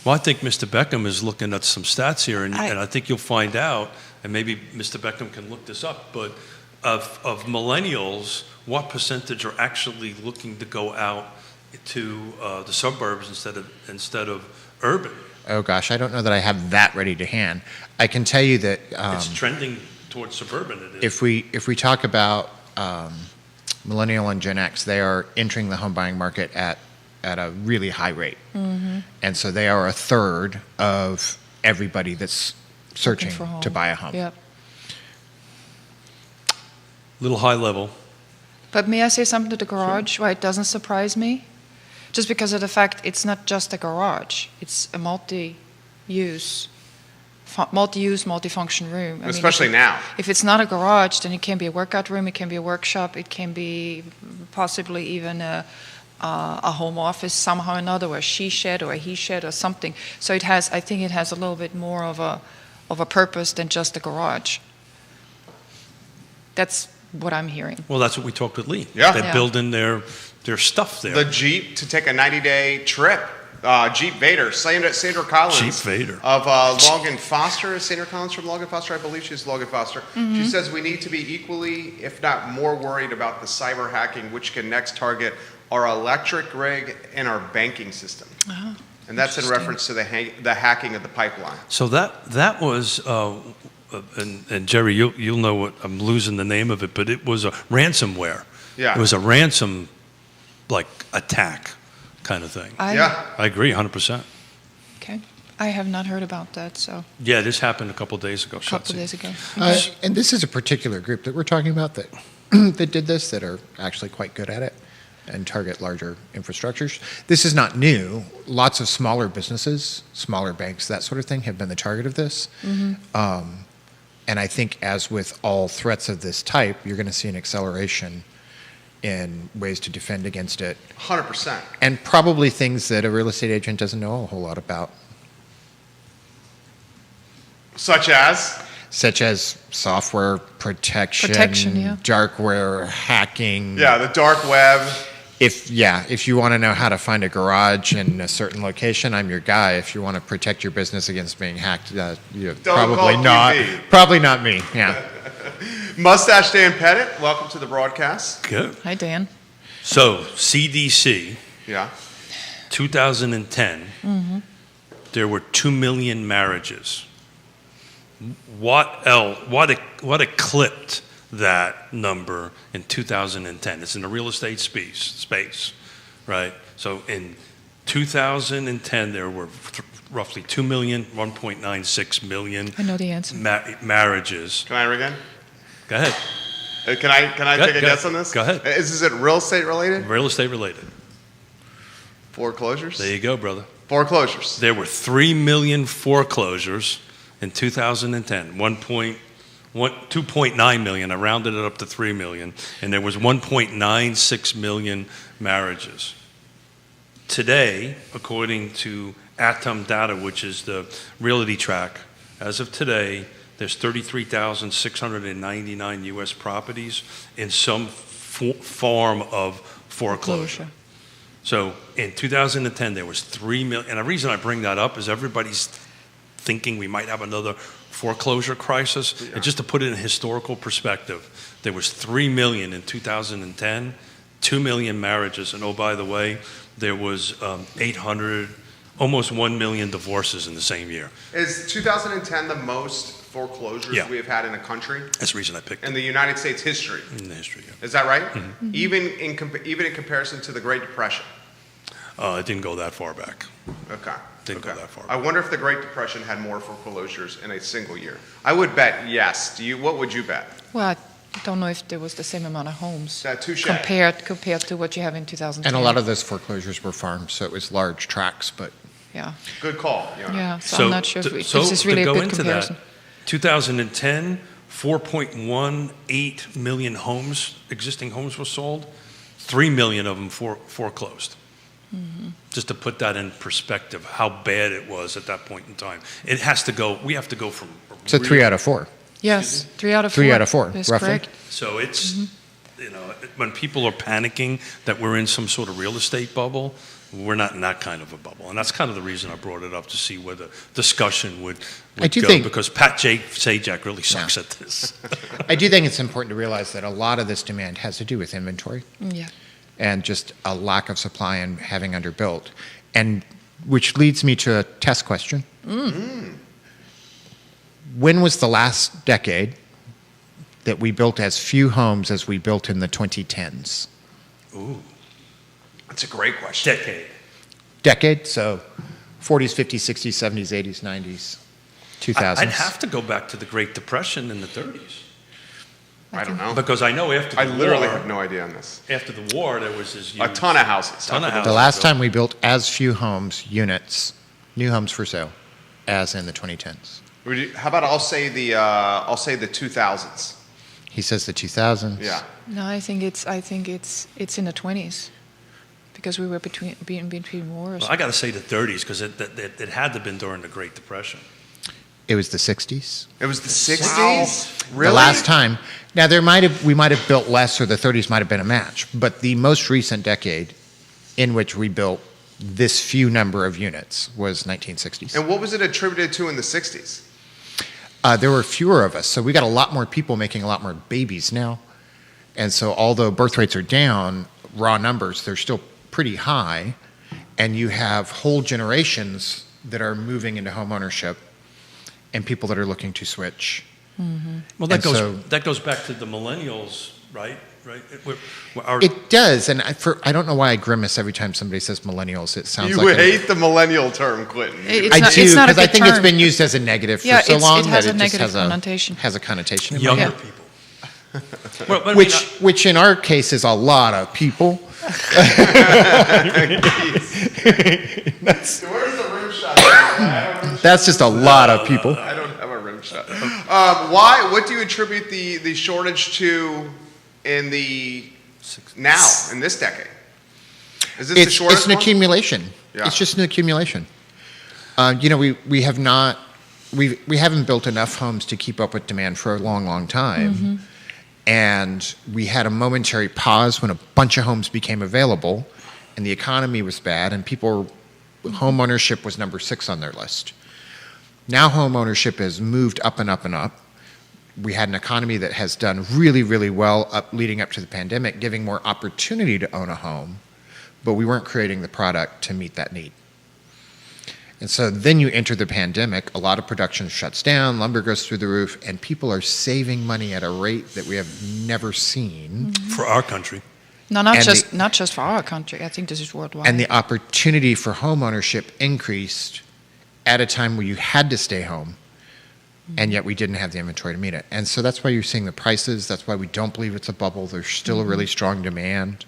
B: Well, I think Mr. Beckham is looking at some stats here, and
D: I-
B: I think you'll find out, and maybe Mr. Beckham can look this up, but of millennials, what percentage are actually looking to go out to the suburbs instead of urban?
C: Oh gosh, I don't know that I have that ready to hand. I can tell you that
B: It's trending towards suburban. It is.
C: if we talk about millennial and Gen X, they are entering the home buying market at a really high rate, and so they are a third of everybody that's searching
D: Looking for home.
C: to buy a home.
D: Yep.
B: Little high level.
D: But may I say something to the garage? Why it doesn't surprise me? Just because of the fact it's not just a garage. It's a multi-use, multifunction room. I mean,
A: Especially now.
D: If it's not a garage, then it can be a workout room, it can be a workshop, it can be possibly even a home office somehow or another, or a she shed or a he shed or something. So I think it has a little bit more of a purpose than just a garage. That's what I'm hearing.
B: Well, that's what we talked with Lee.
A: Yeah.
B: They
D: Yeah.
B: build in their stuff there.
A: The Jeep to take a 90-day trip. Jeep Vader, Sandra Collins.
B: Jeep Vader.
A: Of Logan Foster. Is Sandra Collins from Logan Foster? I believe she's Logan Foster. She says we need to be equally, if not more, worried about the cyber hacking, which can next target our electric rig and our banking system. And that's in
D: Interesting.
A: reference to the hacking of the pipeline.
B: So that was, and Jerry, you'll know what, I'm losing the name of it, but it was a ransomware.
A: Yeah.
B: It was a ransom, like, attack kind of thing.
A: Yeah.
B: I agree, 100%.
D: Okay. I have not heard about that, so
B: Yeah, this happened a couple days ago.
D: a couple
B: Shotzi.
D: days ago.
C: And this is a particular group that we're talking about that that did this, that are actually quite good at it and target larger infrastructures. This is not new. Lots of smaller businesses, smaller banks, that sort of thing, have been the target of this. And I think, as with all threats of this type, you're going to see an acceleration in ways to defend against it,
A: 100%.
C: and probably things that a real estate agent doesn't know a whole lot about,
A: Such as?
C: such as software protection,
D: Yeah.
C: darkware, hacking.
A: Yeah, the dark web.
C: If you want to know how to find a garage in a certain location, I'm your guy. If you want to protect your business against being hacked, probably
A: call
C: not.
A: QB.
C: Probably not me. Yeah.
A: Mustache Dan Pettit, welcome to the broadcast.
B: Good.
D: Hi, Dan.
B: So, CDC,
A: Yeah.
B: 2010, there were 2 million marriages. What eclipsed that number in 2010? It's in the real estate space, right? So in 2010, there were roughly 2 million, 1.96 million
D: I know the answer.
B: marriages.
A: Can I again?
B: Go ahead.
A: Can I
B: Go
A: take a
B: ahead.
A: guess on this?
B: Go ahead.
A: Is it real estate related?
B: Real estate related.
A: Foreclosures?
B: There you go, brother.
A: Foreclosures.
B: There were 3 million foreclosures in 2010. 2.9 million. I rounded it up to 3 million. And there was 1.96 million marriages. Today, according to Atom Data, which is the realty track, as of today, there's 33,699 U.S. properties in some form of foreclosure. So in 2010, there was 3 million. And the reason I bring that up is everybody's thinking we might have another foreclosure crisis.
A: Yeah.
B: And just to put it in historical perspective, there was 3 million in 2010, 2 million marriages. And oh, by the way, there was 800, almost 1 million divorces in the same year.
A: Is 2010 the most foreclosures
B: Yeah.
A: we have had in a country
B: That's the reason I picked
A: in
B: it
A: the United States history?
B: in the history. Yeah.
A: Is that right? Even in comparison to the Great Depression?
B: It didn't go that far back.
A: Okay.
B: Didn't go that far.
A: I wonder if the Great Depression had more foreclosures in a single year. I would bet yes. What would you bet?
D: Well, I don't know if there was the same amount of homes
A: Touche.
D: compared to what you have in 2010.
C: And a lot of those foreclosures were farms, so it was large tracts, but
D: Yeah.
A: Good call. Yona.
D: Yeah. So I'm not sure if this is really
B: to
D: a
B: go
D: good
B: into
D: comparison.
B: that, 2010, 4.18 million homes, existing homes were sold. 3 million of them foreclosed. Just to put that in perspective, how bad it was at that point in time. It has to go. We have to go from.
C: so 3 out of 4.
D: Yes, 3 out of 4.
C: 3 out of 4,
D: That's
C: roughly.
D: correct.
B: So it's, when people are panicking that we're in some sort of real estate bubble, we're not in that kind of a bubble. And that's kind of the reason I brought it up, to see where the discussion would
C: I do
B: go,
C: think-
B: because Pat Sajak really sucks at this.
C: I do think it's important to realize that a lot of this demand has to do with inventory
D: Yeah.
C: and just a lack of supply and having underbuilt. And which leads me to a test question. When was the last decade that we built as few homes as we built in the 2010s?
B: Ooh,
A: That's a great question.
C: Decade? So 40s, 50s, 60s, 70s, 80s, 90s, 2000s.
B: I'd have to go back to the Great Depression in the 30s.
A: I don't know.
B: Because I know after the
A: I literally
B: war,
A: have no idea on this.
B: after the war, there was this
A: A
B: huge,
A: ton of houses.
B: ton of houses.
C: The last
B: built.
C: time we built as few homes, units, new homes for sale, as in the 2010s.
A: How about I'll say the 2000s.
C: He says the 2000s.
A: Yeah.
D: No, I think it's in the 20s, because we were between wars.
B: Well, I got to say the 30s, because it had to have been during the Great Depression.
C: It was the 60s.
A: It was the 60s? Really?
C: The last time. Now, we might have built less, or the 30s might have been a match, but the most recent decade in which we built this few number of units was 1960s.
A: And what was it attributed to in the 60s?
C: There were fewer of us, so we got a lot more people making a lot more babies now. And so although birth rates are down, raw numbers, they're still pretty high, and you have whole generations that are moving into home ownership and people that are looking to switch.
B: Well, that
C: And so-
B: goes back to the millennials, right? right?
C: It does, and I don't know why I grimace every time somebody says millennials. It sounds
A: You
C: like
A: hate the millennial term, Clinton.
D: It's
C: I
D: not,
C: do,
D: it's not a
C: because I
D: good
C: think it's
D: term.
C: been used as a negative for
D: Yeah,
C: so
D: it
C: long
D: has
C: that
D: a
C: it just
D: negative connotation.
C: has a connotation. In my
B: younger
C: head.
B: people. Well, but I mean,
C: Which in our case is a lot of people.
A: Where's the rim shot?
C: That's just a lot of people.
A: I don't have a rim shot. Why? What do you attribute the shortage to in the now in this decade? Is this the shortest
C: It's an
A: one?
C: accumulation.
A: Yeah.
C: It's just an accumulation. We haven't built enough homes to keep up with demand for a long, long time. And we had a momentary pause when a bunch of homes became available and the economy was bad and home ownership was number 6 on their list. Now home ownership has moved up and up and up. We had an economy that has done really, really well leading up to the pandemic, giving more opportunity to own a home, but we weren't creating the product to meet that need. And so then you enter the pandemic, a lot of production shuts down, lumber goes through the roof, and people are saving money at a rate that we have never seen.
B: for our country.
D: No, not
C: And
D: not just for our country. I think this is worldwide.
C: And the opportunity for home ownership increased at a time where you had to stay home, and yet we didn't have the inventory to meet it. And so that's why you're seeing the prices. That's why we don't believe it's a bubble. There's still a really strong demand,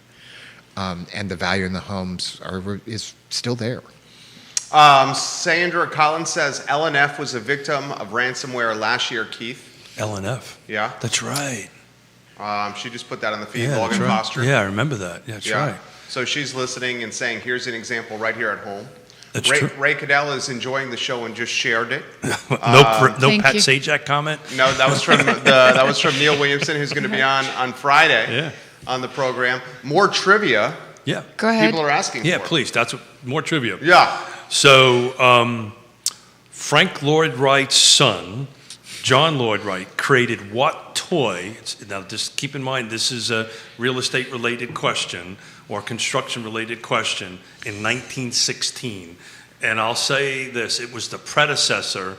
C: and the value in the homes is still there.
A: Sandra Collins says LNF was a victim of ransomware last year, Keith.
B: LNF.
A: Yeah.
B: That's right.
A: She just put that on the feed,
B: Yeah,
A: log
B: that's
A: and
B: right.
A: posture.
B: Yeah, I remember that. Yeah, that's right.
A: So she's listening and saying, here's an example right here at home.
B: That's
A: Ray,
B: true.
A: Ray Cadell is enjoying the show and just shared it.
B: No
D: Thank
B: Pat
D: you.
B: Sajak comment?
A: No, that was from Neil Williamson, who's going to be on Friday on the program. More trivia.
B: Yeah.
D: Go ahead.
A: People are asking
B: Yeah,
A: for.
B: please. That's more trivia.
A: Yeah.
B: So, Frank Lloyd Wright's son, John Lloyd Wright, created what toy? Now, just keep in mind, this is a real estate related question or construction related question in 1916. And I'll say this, it was the predecessor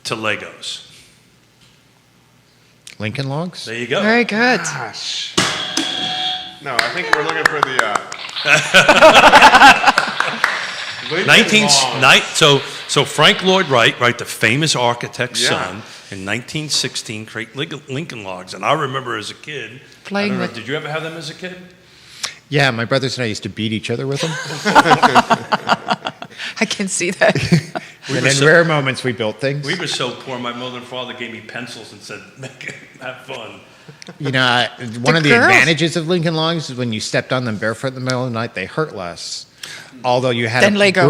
B: to Legos.
C: Lincoln Logs?
B: There you go.
D: Very good.
A: Gosh. No, I think we're looking for the.
B: 19 so Frank Lloyd Wright, the famous architect's
A: Yeah.
B: son, in 1916 created Lincoln Logs. And I remember as a kid,
D: Playing
B: I don't know,
D: with-
B: did you ever have them as a kid?
C: Yeah, my brothers and I used to beat each other with them.
D: I can see that.
C: And in rare moments, we built things.
B: We were so poor, my mother and father gave me pencils and said, have fun.
C: You know, one of the
D: girls-
C: advantages of Lincoln Logs is when you stepped on them barefoot in the middle of the night, they hurt less. Although you had
D: Than
C: a
D: Lego.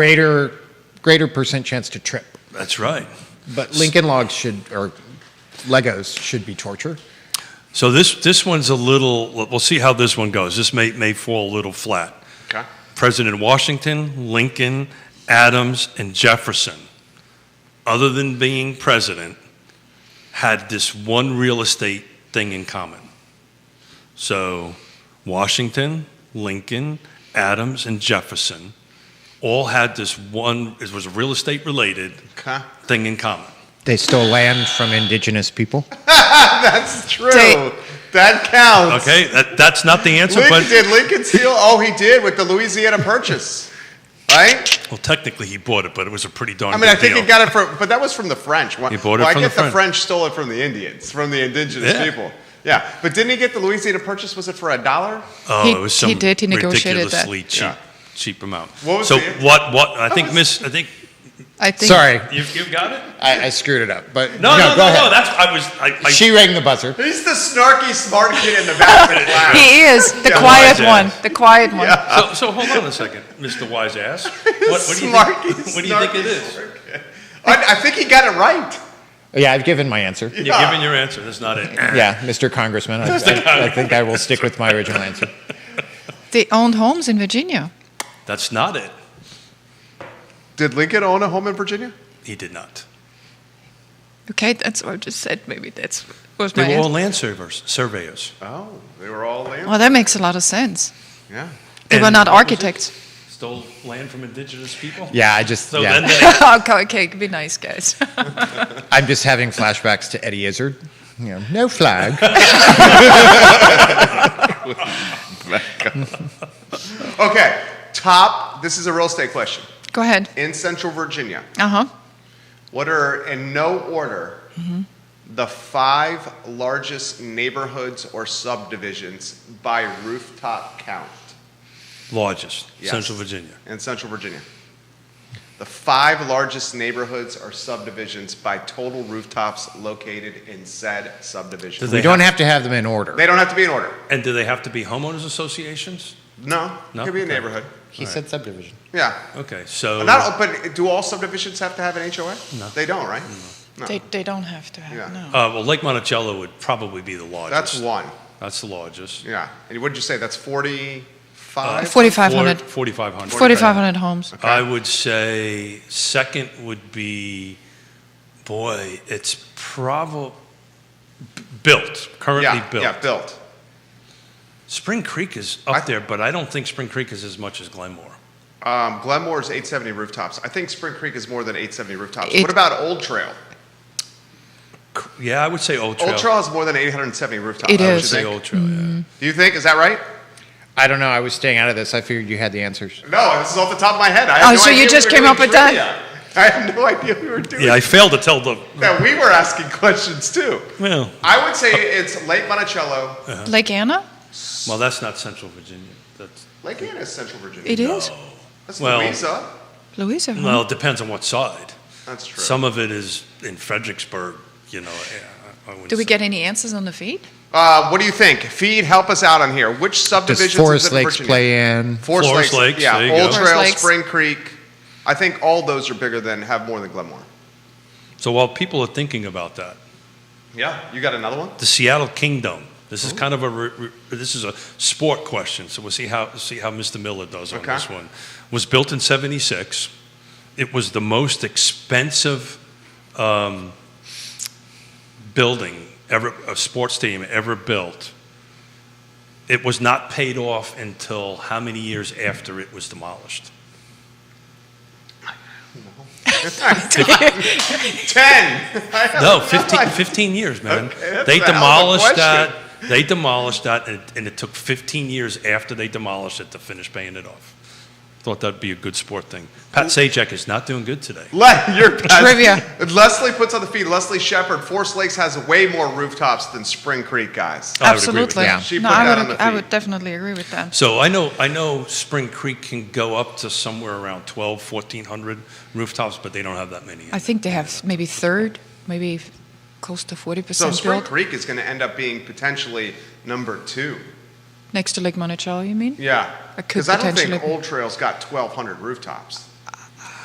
C: greater percent chance to trip.
B: That's right.
C: But Lincoln Logs or Legos should be torture.
B: So this one's a little, we'll see how this one goes. This may fall a little flat.
A: Okay.
B: President Washington, Lincoln, Adams, and Jefferson, other than being president, had this one real estate thing in common. So Washington, Lincoln, Adams, and Jefferson all had this one, it was real estate related
A: Okay.
B: thing in common.
C: They stole land from indigenous people.
A: That's true.
D: They-
A: That counts.
B: Okay, that's not the answer, but
A: Did Lincoln steal? Oh, he did with the Louisiana Purchase, right?
B: well, technically he bought it, but it was a pretty darn
A: I mean, I
B: good
A: think
B: deal.
A: he got it from, but that was from the French.
B: He bought it
A: I
B: from
A: guess
B: the
A: the
B: French.
A: French stole it from the Indians, from the indigenous
B: Yeah.
A: people. Yeah, but didn't he get the Louisiana Purchase? Was it for $1?
B: Oh,
D: He-
B: it was some
D: he did, he negotiated that.
B: ridiculously cheap amount.
A: What was
B: so
A: the-
B: what I think
D: I think.
C: Sorry,
B: you got it?
C: I screwed it up. But
B: No,
C: go ahead.
B: that's I
C: She rang the buzzer.
A: He's the snarky, smart kid in the back of the class.
D: He is the
A: Yeah.
D: quiet
B: Wise
D: one.
B: ass.
D: The quiet one.
B: so hold on a second, Mr. Wise Ass. What do you think?
A: Snarky,
B: What do you think it
A: snarky,
B: is?
A: snarky. I think he got it right.
C: Yeah, I've given my answer.
B: You're giving your answer. That's not it.
C: Yeah, Mr. Congressman. I think I will stick with my original answer.
D: They owned homes in Virginia.
B: That's not it.
A: Did Lincoln own a home in Virginia?
B: He did not.
D: Okay, that's what I just said. Maybe that's was
B: They
D: my
B: were all
D: answer.
B: land surveyors.
A: Oh, they were all land.
D: Well, that makes a lot of sense.
A: Yeah.
D: They were
B: And
D: not
B: what was it?
D: architects.
B: Stole land from indigenous people.
C: Yeah, I just
B: So
C: yeah.
B: then
D: Okay, be nice, guys.
C: I'm just having flashbacks to Eddie Izzard. You know, no flag.
A: Okay, top. This is a real estate question.
D: Go ahead.
A: In Central Virginia,
D: Uh-huh.
A: what are, in no order, the 5 largest neighborhoods or subdivisions by rooftop count
B: Largest,
A: Yes.
B: Central Virginia.
A: in Central Virginia? The 5 largest neighborhoods or subdivisions by total rooftops located in said subdivision.
B: Do
C: We don't have to have them in order.
A: They don't have to be in order.
B: And do they have to be homeowners associations?
A: No,
B: No?
A: it could be a
B: Okay.
A: neighborhood.
C: He said subdivision.
A: Yeah.
B: Okay, so
A: But do all subdivisions have to have an HOA?
B: No.
A: They don't, right? No.
D: They don't have to have,
A: Yeah.
D: no.
B: well, Lake Monticello would probably be the largest.
A: That's one.
B: That's the largest.
A: Yeah. And what did you say? That's 45?
D: 4,500.
B: 4,500.
D: 4,500 homes.
A: Okay.
B: I would say second would be, boy, it's probably currently
A: Yeah,
B: built.
A: yeah, built.
B: Spring Creek is
A: I-
B: up there, but I don't think Spring Creek is as much as Glenmore.
A: Glenmore is 870 rooftops. I think Spring Creek is more than 870 rooftops.
D: It-
A: What about Old Trail?
B: Yeah, I would say Old Trail.
A: Old Trail has more than 870 rooftops.
D: It
A: don't you
D: is.
B: Say
A: think?
B: Old Trail, yeah.
A: Do you think? Is that right?
C: I don't know. I was staying out of this. I figured you had the answers.
A: No, this is off the top of my head. I have
D: Oh,
A: no
D: so you
A: idea we
D: just
A: were
D: came
A: doing
D: up with that?
A: trivia. I have no idea we were doing
B: Yeah, I failed to tell the.
A: that. We were asking questions too.
B: Well,
A: I would say it's Lake Monticello.
D: Lake Anna?
B: well, that's not Central Virginia. That's,
A: Lake Anna is Central Virginia.
D: It is.
A: That's
B: Well-
A: Louisa.
D: Louisa, huh?
B: well, it depends on what side.
A: That's true.
B: Some of it is in Fredericksburg, you know. I wouldn't
D: Do we
B: say-
D: get any answers on the feed?
A: What do you think? Feed, help us out on here. Which
C: Does
A: subdivisions
C: Forest
A: is it in
C: Lakes
A: Virginia?
C: play in?
A: Forest Lakes. Yeah,
B: there you
A: Old
B: go.
A: Trail,
D: Forest Lakes.
A: Spring Creek. I think all those are bigger than, have more than Glenmore.
B: So while people are thinking about that,
A: Yeah, you got another one?
B: the Seattle Kingdom. This is kind of this is a sport question, so we'll see how Mr. Miller does on
A: Okay.
B: this one. Was built in '76. It was the most expensive building ever, a sports stadium ever built. It was not paid off until how many years after it was demolished?
A: 10.
B: No, 15 years, man.
A: Okay, that's
B: They
A: a hell of a
B: demolished that.
A: question.
B: They demolished that, and it took 15 years after they demolished it to finish paying it off. Thought that'd be a good sport thing. Pat Sajak is not doing good today.
D: Trivia.
A: Leslie puts on the feed. Leslie Shepard. Forest Lakes has way more rooftops than Spring Creek, guys.
B: I would agree with
D: Absolutely.
B: that.
A: She
D: No,
A: put
D: I
A: that
D: would,
A: on the
D: I
A: feed.
D: would definitely agree with that.
B: So I know Spring Creek can go up to somewhere around 1,400 rooftops, but they don't have that many.
D: I think they have maybe third, maybe close to 40%
A: So Spring
D: built.
A: Creek is going to end up being potentially number 2.
D: Next to Lake Monticello, you mean?
A: Yeah.
D: It could
A: Because I don't think
D: potentially be.
A: Old Trail's got 1,200 rooftops.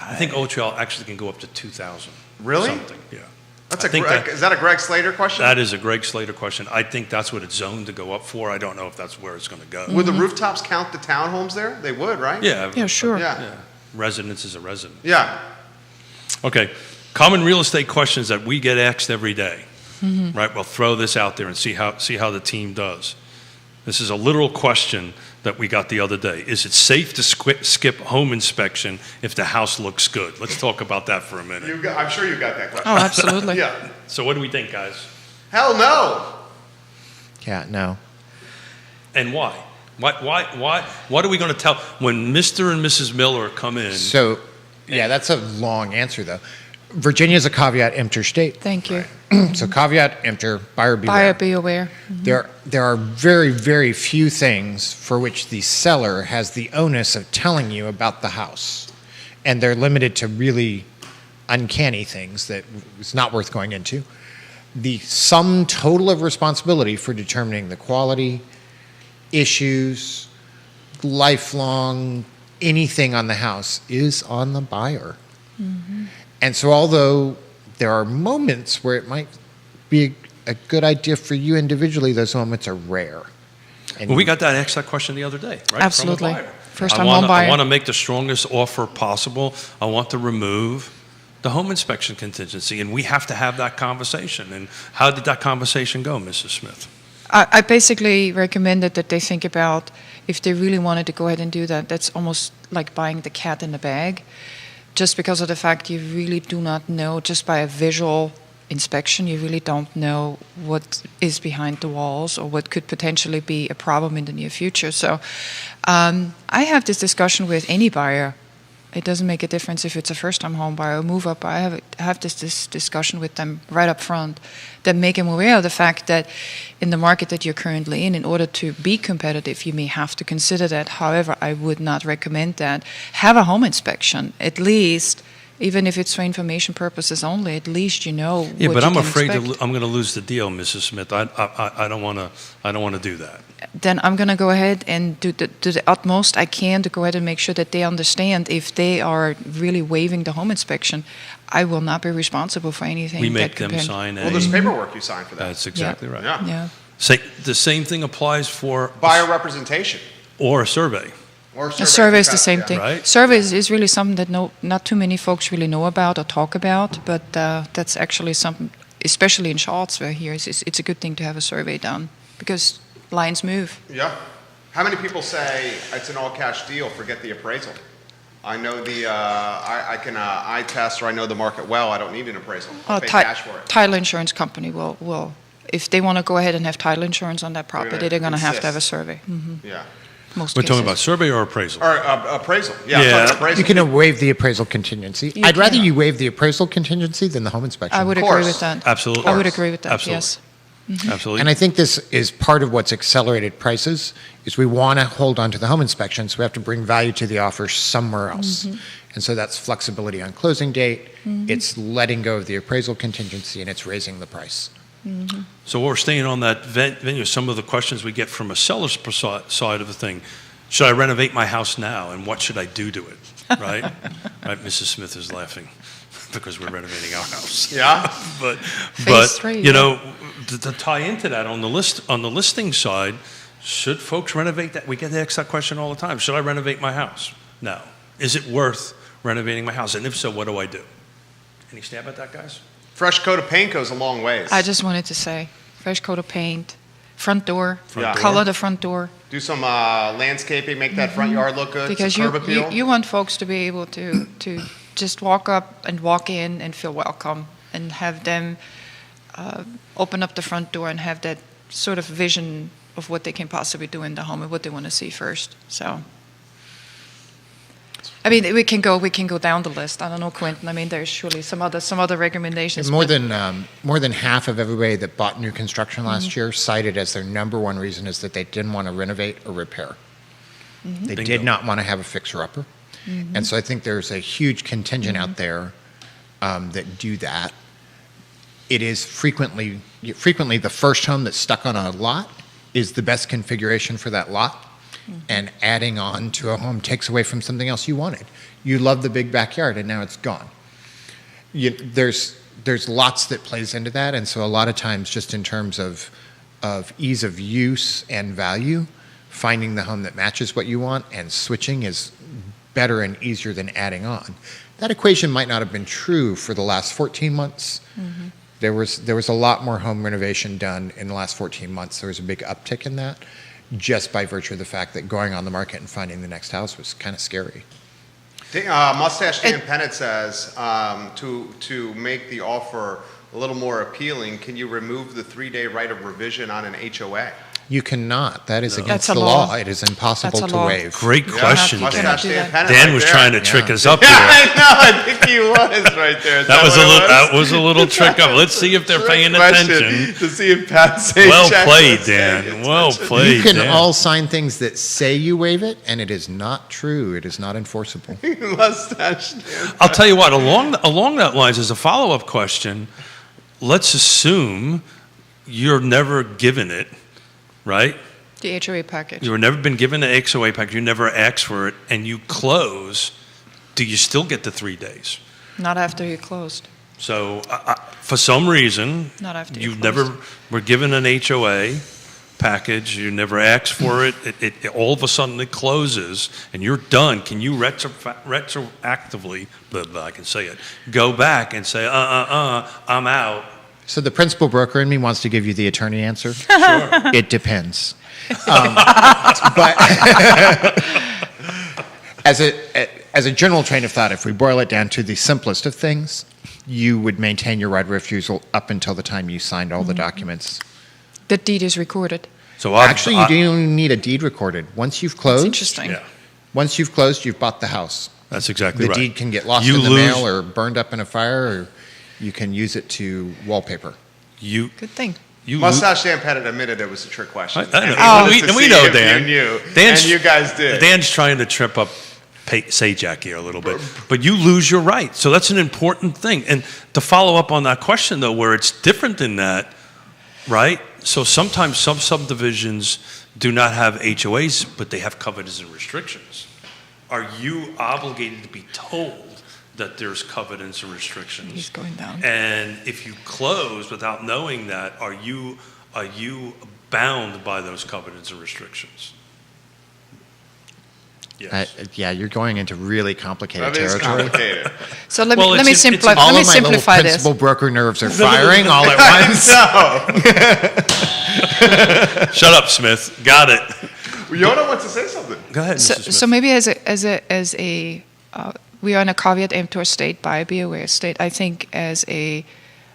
B: I think Old Trail actually can go up to 2,000.
A: Really?
B: Something, yeah.
A: That's
B: I think
A: is that a Greg Slater question?
B: That is a Greg Slater question. I think that's what it's zoned to go up for. I don't know if that's where it's going to go.
A: Would the rooftops count the townhomes there? They would, right?
B: Yeah.
D: Yeah, sure.
A: Yeah.
B: Yeah. Residence is a resident.
A: Yeah.
B: Okay. Common real estate questions that we get asked every day. Right? We'll throw this out there and see how the team does. This is a literal question that we got the other day. Is it safe to skip home inspection if the house looks good? Let's talk about that for a minute.
A: I'm sure you got that question.
D: Oh, absolutely.
A: Yeah.
B: So what do we think, guys?
A: Hell no.
C: Yeah, no.
B: And why? What are we going to tell when Mr. and Mrs. Miller come in?
C: So, yeah, that's a long answer, though. Virginia is a caveat emptor state.
D: Thank you.
C: So caveat emptor, buyer beware.
D: Buyer be aware.
C: There are very, very few things for which the seller has the onus of telling you about the house. And they're limited to really uncanny things that it's not worth going into. The sum total of responsibility for determining the quality, issues, lifelong, anything on the house is on the buyer. And so although there are moments where it might be a good idea for you individually, those moments are rare. And
B: Well, we got asked that question the other day, right?
D: Absolutely.
B: From a buyer.
D: First-time home buyer.
B: I want to make the strongest offer possible. I want to remove the home inspection contingency, and we have to have that conversation. And how did that conversation go, Mrs. Smith?
D: I basically recommended that they think about if they really wanted to go ahead and do that. That's almost like buying the cat in the bag, just because of the fact you really do not know just by a visual inspection. You really don't know what is behind the walls or what could potentially be a problem in the near future. So I have this discussion with any buyer. It doesn't make a difference if it's a first-time home buyer or move-up buyer. I have this discussion with them right up front that make them aware of the fact that in the market that you're currently in order to be competitive, you may have to consider that. However, I would not recommend that. Have a home inspection, at least. Even if it's for information purposes only, at least you know.
B: Yeah,
D: what
B: but
D: you
B: I'm
D: can
B: afraid
D: expect.
B: I'm going to lose the deal, Mrs. Smith. I don't want to. I don't want to do that.
D: Then I'm going to go ahead and do the utmost I can to go ahead and make sure that they understand if they are really waiving the home inspection, I will not be responsible for anything.
B: We
D: that
B: make
D: could
B: them
D: be-
B: sign
A: Well, there's
B: a.
A: paperwork you sign for that.
B: That's exactly right.
A: Yeah.
D: Yeah.
B: The same thing applies for
A: Buyer representation.
B: or a survey.
A: Or
D: A survey is the same
A: yeah.
D: thing.
B: Right.
D: Survey is really something that not too many folks really know about or talk about, but that's actually something, especially in Charlottesville here, it's a good thing to have a survey done because lines move.
A: Yeah. How many people say it's an all-cash deal, forget the appraisal? I know I can eye test or I know the market well, I don't need an appraisal. I'll pay cash for it.
D: Title insurance company will, if they want to go ahead and have title insurance on that property,
A: gonna
D: they're going to have to have a
A: insist.
D: survey.
A: Yeah.
D: Most
B: We're
D: cases.
B: talking about survey or appraisal.
A: Or appraisal. Yeah, I'm
B: Yeah.
A: talking appraisal.
C: You can waive the appraisal contingency.
D: You
C: I'd rather
D: can.
C: you waive the appraisal contingency than the home inspection.
D: I would
A: Of
D: agree
A: course.
D: with that.
B: Absolutely.
D: I would agree with that,
B: Absolutely.
D: yes.
B: Absolutely.
C: And I think this is part of what's accelerated prices, is we want to hold on to the home inspection, so we have to bring value to the offer somewhere else. And so that's flexibility on closing date, it's letting go of the appraisal contingency, and it's raising the price.
B: So while we're staying on that venue, some of the questions we get from a seller's side of the thing. Should I renovate my house now, and what should I do to it? Right? Right. Mrs. Smith is laughing because we're renovating our house.
A: Yeah.
B: but
D: three,
B: you
D: yeah.
B: know, to tie into that on the listing side, should folks renovate that? We get asked that question all the time. Should I renovate my house? No. Is it worth renovating my house? And if so, what do I do? Any stab at that, guys?
A: Fresh coat of paint goes a long ways.
D: I just wanted to say, fresh coat of paint, front door,
A: Front
D: color
B: door.
D: the front door.
A: Do some landscaping, make that front yard look good.
D: Because
A: some
D: you,
A: curb appeal.
D: you want folks to be able to just walk up and walk in and feel welcome and have them open up the front door and have that sort of vision of what they can possibly do in the home and what they want to see first. So, I mean, we can go down the list. I don't know, Quentin. I mean, there's surely some other recommendations.
C: More
D: but-
C: than half of everybody that bought new construction last year cited as their number one reason is that they didn't want to renovate or repair. They
B: Bingo.
C: did not want to have a fixer-upper. And so I think there's a huge contingent out there that do that. It is frequently the first home that's stuck on a lot is the best configuration for that lot. And adding on to a home takes away from something else you wanted. You love the big backyard, and now it's gone. There's lots that plays into that, and so a lot of times, just in terms of ease of use and value, finding the home that matches what you want and switching is better and easier than adding on. That equation might not have been true for the last 14 months. There was a lot more home renovation done in the last 14 months. There was a big uptick in that, just by virtue of the fact that going on the market and finding the next house was kind of scary.
A: Mustache Dan Pennant says, to make the offer a little more appealing, can you remove the 3-day right of revision on an HOA?
C: You cannot. That is against
D: That's a
C: the
D: law.
C: law. It is impossible
D: That's a
C: to
D: law.
C: waive.
B: Great question,
D: You
B: Dan.
D: cannot do
A: Dan
D: that.
A: Pennant
B: Dan
A: right
B: was
A: there.
B: trying to trick us up
A: Yeah,
B: here.
A: I know. I think he was right there. Is
B: That was
A: what
B: a
A: it
B: little. That was a little trick up. Let's see if they're
A: Trick
B: paying
A: question
B: attention.
A: To see if Pat's saying
B: Well
A: check
B: played,
A: was paying
B: Dan. Well
A: attention.
B: played,
C: You can
B: Dan.
C: all sign things that say you waive it, and it is not true. It is not enforceable.
A: Mustache Dan.
B: I'll tell you what. Along that lines, as a follow-up question, let's assume you're never given it, right?
D: The HOA package.
B: You were never been given an XOA package. You never asked for it, and you close. Do you still get the 3 days?
D: Not after you closed.
B: So, for some reason,
D: Not after you
B: you
D: closed.
B: never were given an HOA package. You never asked for it. It all of a sudden it closes, and you're done. Can you retroactively, blah, blah, I can say it, go back and say, I'm out?
C: So the principal broker in me wants to give you the attorney answer.
B: Sure.
C: It depends. But as a general train of thought, if we boil it down to the simplest of things, you would maintain your right of refusal up until the time you signed all the documents.
D: The deed is recorded.
B: So
C: Actually, you don't even need a deed recorded. Once you've
D: That's
C: closed,
D: interesting.
B: Yeah,
C: once you've closed, you've bought the house.
B: that's exactly
C: The
B: right.
C: deed can get lost
B: You
C: in the
B: lose-
C: mail or burned up in a fire, or you can use it to wallpaper.
B: You
D: Good thing.
B: you
A: Mustache Dan Pettit admitted it was a trick question.
B: I know.
A: And he
B: Oh,
A: wanted to
B: we
A: see
B: know
A: if
B: Dan.
A: You knew,
B: Dan's-
A: and you guys did.
B: Dan's trying to trip up Sajak here a little bit, but you lose your right. So that's an important thing. And to follow up on that question, though, where it's different than that, right? So sometimes some subdivisions do not have HOAs, but they have covenants and restrictions. Are you obligated to be told that there's covenants and restrictions?
D: He's going down.
B: And if you close without knowing that, are you bound by those covenants and restrictions? Yes.
C: Yeah, you're going into really complicated
A: That is
C: territory.
A: complicated.
D: So let
B: Well,
D: me
B: it's
D: simplify.
C: All
D: Let me
C: of my little
D: simplify this.
C: principal broker nerves are firing all at once.
A: No.
B: Shut up, Smith. Got it.
A: Yoda wants to say something.
B: Go ahead,
D: So,
B: Mrs. Smith.
D: so maybe we are in a caveat emptor state, buyer beware state. I think as a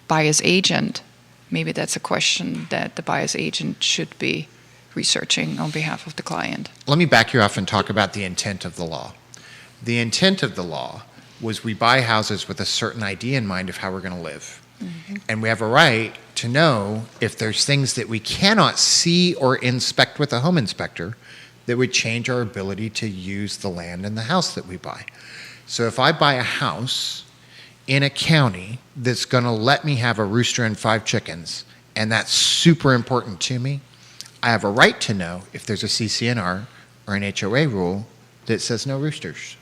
D: buyer's agent, maybe that's a question that the buyer's agent should be researching on behalf of the client.
C: Let me back you off and talk about the intent of the law. The intent of the law was we buy houses with a certain idea in mind of how we're going to live. And we have a right to know if there's things that we cannot see or inspect with a home inspector that would change our ability to use the land and the house that we buy. So if I buy a house in a county that's going to let me have a rooster and 5 chickens, and that's super important to me, I have a right to know if there's a CCNR or an HOA rule that says no roosters,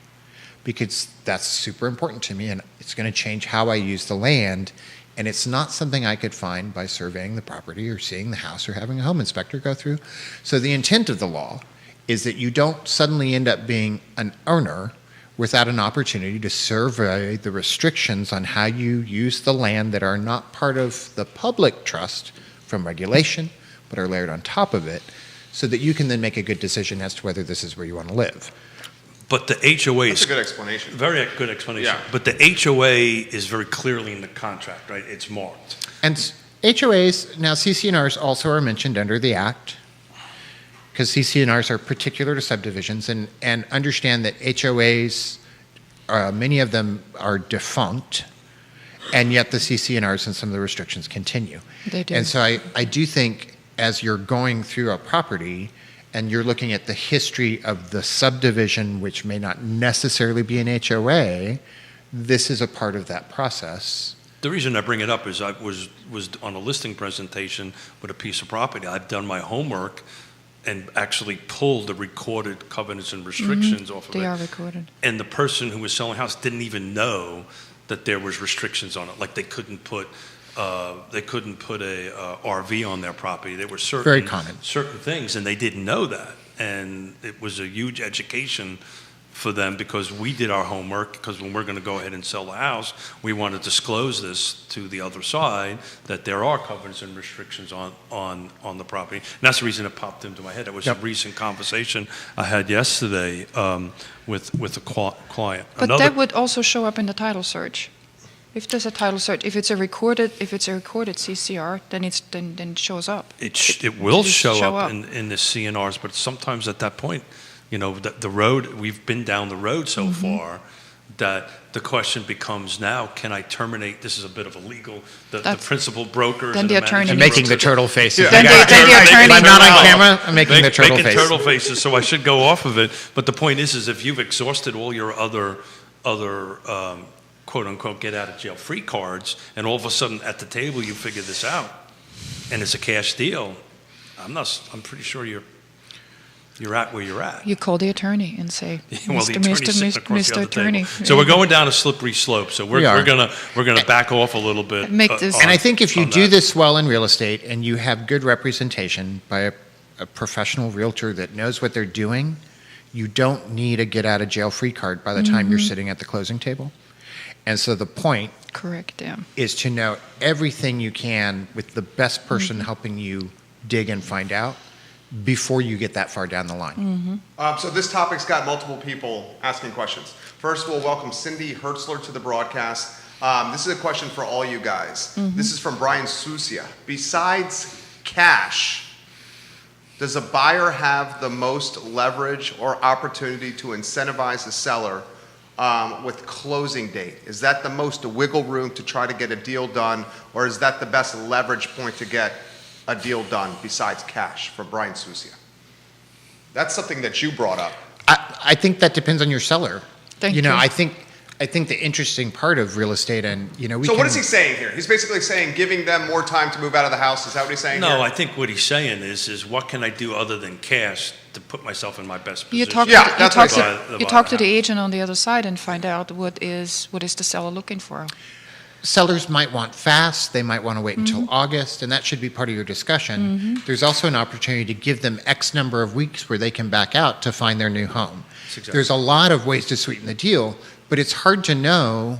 C: because that's super important to me, and it's going to change how I use the land, and it's not something I could find by surveying the property or seeing the house or having a home inspector go through. So the intent of the law is that you don't suddenly end up being an owner without an opportunity to survey the restrictions on how you use the land that are not part of the public trust from regulation, but are layered on top of it, so that you can then make a good decision as to whether this is where you want to live.
B: But the HOA
A: That's
B: is
A: a good explanation.
B: very good explanation.
A: Yeah.
B: But the HOA is very clearly in the contract, right? It's marked.
C: And HOAs, now CCNRs also are mentioned under the Act, because CCNRs are particular to subdivisions, and understand that HOAs, many of them are defunct, and yet the CCNRs and some of the restrictions continue.
D: They do.
C: And so I do think as you're going through a property and you're looking at the history of the subdivision, which may not necessarily be an HOA, this is a part of that process.
B: The reason I bring it up is I was on a listing presentation with a piece of property. I've done my homework and actually pulled the recorded covenants and restrictions off of
D: They
B: it.
D: are recorded.
B: And the person who was selling the house didn't even know that there was restrictions on it. Like they couldn't put a RV on their property. There were
C: Very common.
B: certain things, and they didn't know that. And it was a huge education for them, because we did our homework, because when we're going to go ahead and sell the house, we want to disclose this to the other side, that there are covenants and restrictions on the property. And that's the reason it popped into my head. It was a recent conversation I had yesterday with a client.
D: But that would also show up in the title search. If there's a title search, if it's a recorded CCR, then it shows up.
B: It will
D: just
B: show up in the CNRs, but sometimes at that point, you know, the road, we've been down the road so far that the question becomes now, can I terminate? This is a bit of a legal, the principal brokers
D: then
B: and
D: the attorney
C: And
B: managing
C: making the
B: brokers-
C: turtle faces.
D: Then the attorney
C: If I'm not on
B: knows.
C: camera, I'm making the turtle
B: making
C: face.
B: turtle faces, so I should go off of it. But the point is if you've exhausted all your other quote unquote get out of jail free cards, and all of a sudden at the table you figure this out, and it's a cash deal, I'm pretty sure you're at where you're at.
D: You call the attorney and say,
B: Well, the attorney's sitting across the
D: Mr.
B: other
D: Attorney.
B: table. So we're going down a slippery slope. So
C: We are.
B: we're gonna back off a little bit.
D: Make this-
C: And I think if you
B: on
C: do
B: that.
C: this well in real estate and you have good representation by a professional realtor that knows what they're doing, you don't need a get out of jail free card by the time you're sitting at the closing table. And so the point
D: Correct, yeah.
C: is to know everything you can with the best person helping you dig and find out before you get that far down the line.
A: So this topic's got multiple people asking questions. First, we'll welcome Cindy Hertzler to the broadcast. This is a question for all you guys. This is from Brian Susia. Besides cash, does a buyer have the most leverage or opportunity to incentivize the seller with closing date? Is that the most wiggle room to try to get a deal done, or is that the best leverage point to get a deal done besides cash? For Brian Susia. That's something that you brought up.
C: I think that depends on your seller.
D: Thank you.
C: I think the interesting part of real estate, and
A: So what is he saying here? He's basically saying giving them more time to move out of the house. Is that what he's saying?
B: No,
A: here?
B: I think what he's saying is what can I do other than cash to put myself in my best
D: You
B: position?
D: talk to the agent on the other side and find out what is the seller looking for.
C: sellers might want fast, they might want to wait until August, and that should be part of your discussion. There's also an opportunity to give them X number of weeks where they can back out to find their new home.
B: Exactly.
C: There's a lot of ways to sweeten the deal, but it's hard to know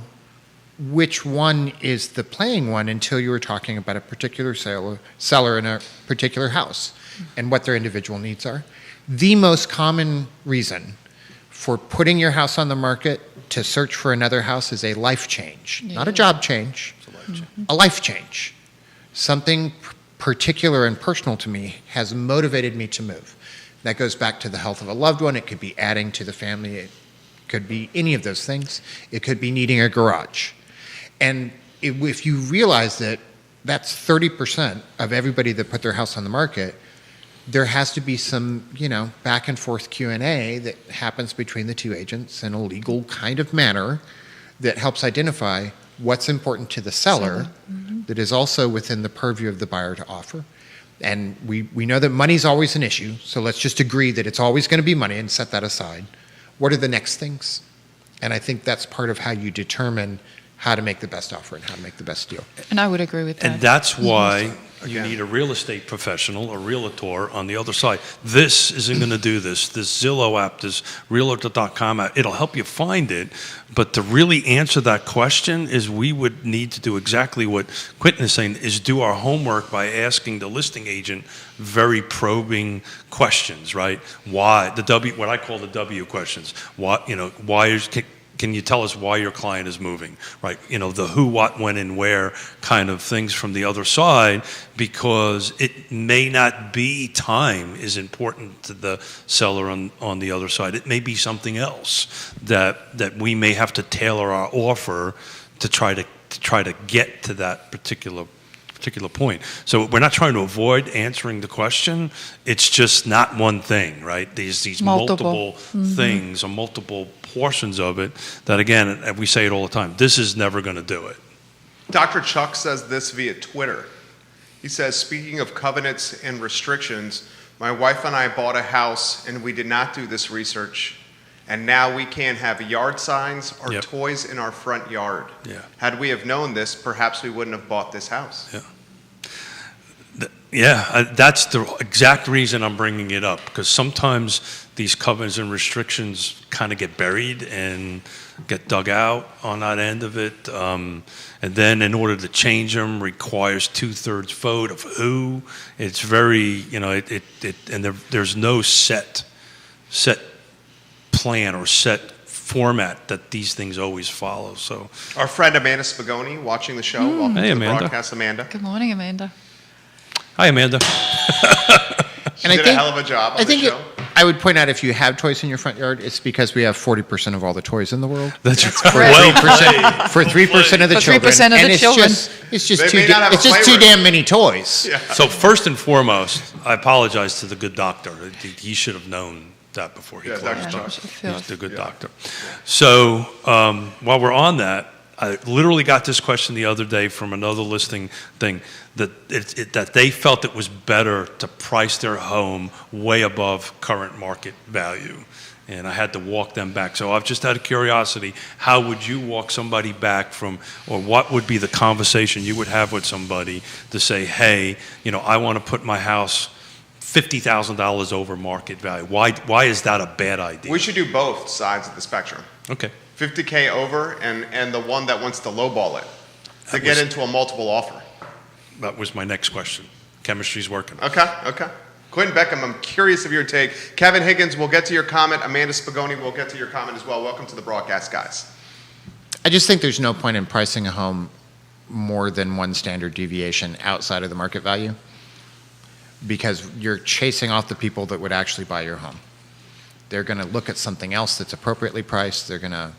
C: which one is the playing one until you were talking about a particular seller in a particular house and what their individual needs are. The most common reason for putting your house on the market to search for another house is a life change, not a job change, a life change. Something particular and personal to me has motivated me to move. That goes back to the health of a loved one. It could be adding to the family. It could be any of those things. It could be needing a garage. And if you realize that that's 30% of everybody that put their house on the market, there has to be some, back and forth Q&A that happens between the two agents in a legal kind of manner that helps identify what's important to the seller that is also within the purview of the buyer to offer. And we know that money's always an issue, so let's just agree that it's always going to be money and set that aside. What are the next things? And I think that's part of how you determine how to make the best offer and how to make the best deal.
D: And I would agree with that.
B: And that's why you need a real estate professional, a realtor on the other side. This isn't going to do this. This Zillow app, this Realtor.com app, it'll help you find it. But to really answer that question is we would need to do exactly what Quentin is saying, is do our homework by asking the listing agent very probing questions, right? Why, what I call the W questions. Can you tell us why your client is moving, right? The who, what, when, and where kind of things from the other side, because it may not be time is important to the seller on the other side. It may be something else that we may have to tailor our offer to try to get to that particular point. So we're not trying to avoid answering the question. It's just not one thing, right? These multiple things or multiple portions of it that, again, we say it all the time, this is never going to do it.
A: Dr. Chuck says this via Twitter. He says, speaking of covenants and restrictions, my wife and I bought a house and we did not do this research, and now we can't have yard signs or toys in our front yard.
B: Yeah.
A: Had we have known this, perhaps we wouldn't have bought this house.
B: That's the exact reason I'm bringing it up, because sometimes these covenants and restrictions kind of get buried and get dug out on that end of it. And then in order to change them requires 2/3 vote of who. It's very, and there's no set plan or set format that these things always follow. So
A: our friend Amanda Spagoni watching the show. Welcome to the broadcast, Amanda.
D: Good morning, Amanda.
B: Hi, Amanda.
A: She did a hell of a job on the show.
C: I would point out, if you have toys in your front yard, it's because we have 40% of all the toys in the world.
B: That's
C: right. For 3% of the children.
D: 3% of the children.
C: It's just too damn many toys.
A: Yeah.
B: So first and foremost, I apologize to the good doctor. He should have known that before he closed. He's the good doctor. So while we're on that, I literally got this question the other day from another listing thing, that they felt it was better to price their home way above current market value. And I had to walk them back. So I've just out of curiosity, how would you walk somebody back from, or what would be the conversation you would have with somebody to say, hey, I want to put my house $50,000 over market value. Why is that a bad idea?
A: We should do both sides of the spectrum.
B: Okay.
A: $50K over and the one that wants to lowball it to get into a multiple offer.
B: That was my next question. Chemistry's working.
A: Okay. Quentin Beckham, I'm curious of your take. Kevin Higgins, we'll get to your comment. Amanda Spagoni, we'll get to your comment as well. Welcome to the broadcast, guys.
C: I just think there's no point in pricing a home more than one standard deviation outside of the market value, because you're chasing off the people that would actually buy your home. They're going to look at something else that's appropriately priced. They're going to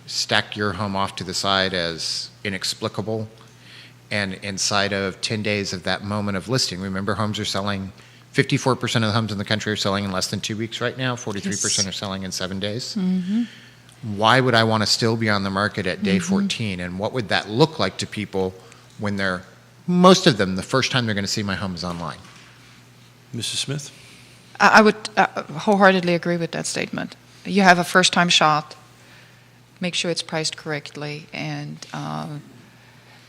C: stack your home off to the side as inexplicable. And inside of 10 days of that moment of listing, remember, homes are selling, 54% of the homes in the country are selling in less than 2 weeks right now. 43% are selling in 7 days. Why would I want to still be on the market at day 14? And what would that look like to people when they're, most of them, the first time they're going to see my home is online?
B: Mrs. Smith?
D: I would wholeheartedly agree with that statement. You have a first-time shot. Make sure it's priced correctly, and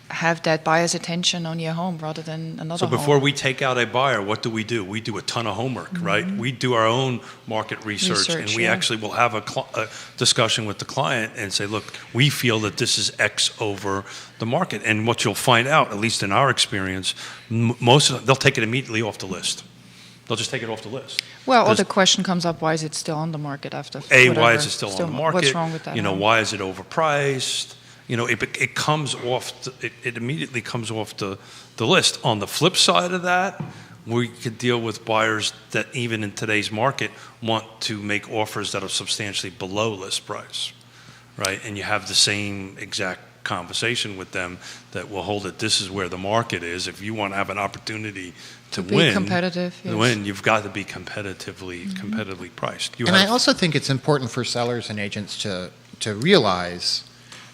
D: have that buyer's attention on your home rather than another
B: So
D: home.
B: before we take out a buyer, what do? We do a ton of homework, right? We do our own market research, and we actually will have a discussion with the client and say, look, we feel that this is X over the market. And what you'll find out, at least in our experience, most of them, they'll take it immediately off the list. They'll just take it off the list.
D: Well, or the question comes up, why is it still on the market after
B: Why is it still on the market?
D: What's wrong with that?
B: Why is it overpriced? It comes off, it immediately comes off the list. On the flip side of that, we could deal with buyers that even in today's market want to make offers that are substantially below list price, right? And you have the same exact conversation with them that will hold it. This is where the market is. If you want to have an opportunity to win,
D: be competitive, yes.
B: win, you've got to be competitively priced.
C: I also think it's important for sellers and agents to realize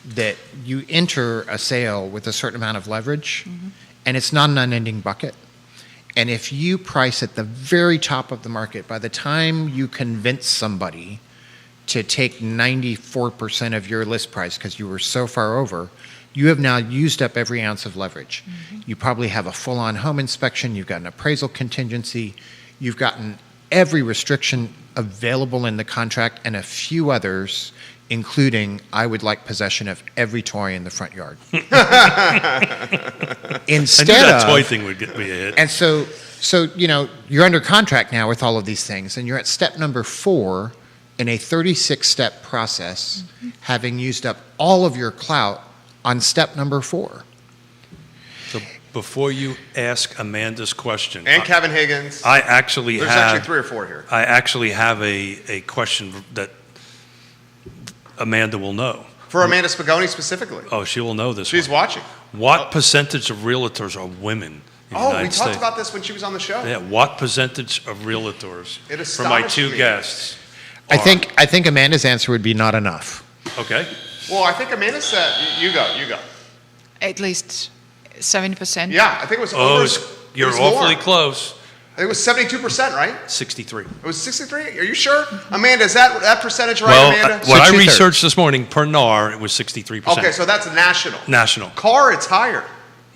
C: that you enter a sale with a certain amount of leverage, and it's not an unending bucket. And if you price at the very top of the market, by the time you convince somebody to take 94% of your list price because you were so far over, you have now used up every ounce of leverage. You probably have a full-on home inspection, you've got an appraisal contingency, you've gotten every restriction available in the contract and a few others, including I would like possession of every toy in the front yard. Instead
B: I knew that toy thing would be a hit.
C: And so you're under contract now with all of these things, and you're at step number 4 in a 36-step process, having used up all of your clout on step number 4.
B: So before you ask Amanda's question,
A: And Kevin Higgins.
B: there's
A: actually 3 or 4 here.
B: I actually have a question that Amanda will know.
A: For Amanda Spagoni specifically.
B: Oh, she will know this.
A: She's watching.
B: What percentage of realtors are women in the
A: Oh, we
B: United
A: talked
B: States?
A: about this when she was on the show.
B: Yeah, what percentage of realtors
A: It
B: for my
A: astonished
B: 2
A: me.
B: guests?
C: I think Amanda's answer would be not enough.
B: Okay.
A: Well, I think Amanda said, you go.
D: At least 70%.
A: Yeah, I think it was
B: Oh,
A: over.
B: you're
A: it was
B: awfully
A: more.
B: close.
A: I think it was 72%, right?
B: 63.
A: It was 63? Are you sure? Amanda, is that percentage right,
B: Well,
A: Amanda?
B: what I
C: two-thirds.
B: researched this morning, per NAR, it was 63%.
A: Okay, so that's national.
B: National.
A: Car, it's higher.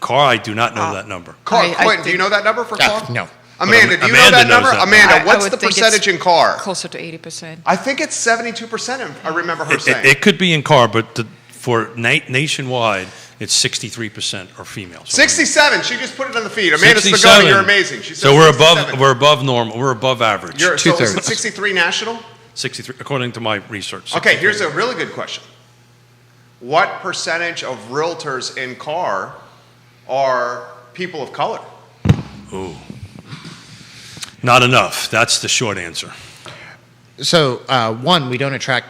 B: Car, I do not know that number.
A: Car,
D: I
A: Quentin, do
D: think-
A: you know that number for car?
C: No.
A: Amanda, do you know
B: Amanda
A: that
B: knows
A: number?
B: that number.
A: Amanda,
D: I
A: what's
D: would
A: the
D: think it's
A: percentage in car?
D: Closer to 80%.
A: I think it's 72%, I remember her saying.
B: It could be in car, but for nationwide, it's 63% are females.
A: 67, she just put it on the feed. Amanda
B: 67.
A: Spagoni, you're amazing. She said
B: So we're
A: 67.
B: above normal. We're above average.
A: So is it
C: Two-thirds.
A: 63 national?
B: 63, according to my research.
A: Okay,
B: 63.
A: here's a really good question. What percentage of realtors in car are people of color?
B: Ooh. Not enough. That's the short answer.
C: So one, we don't track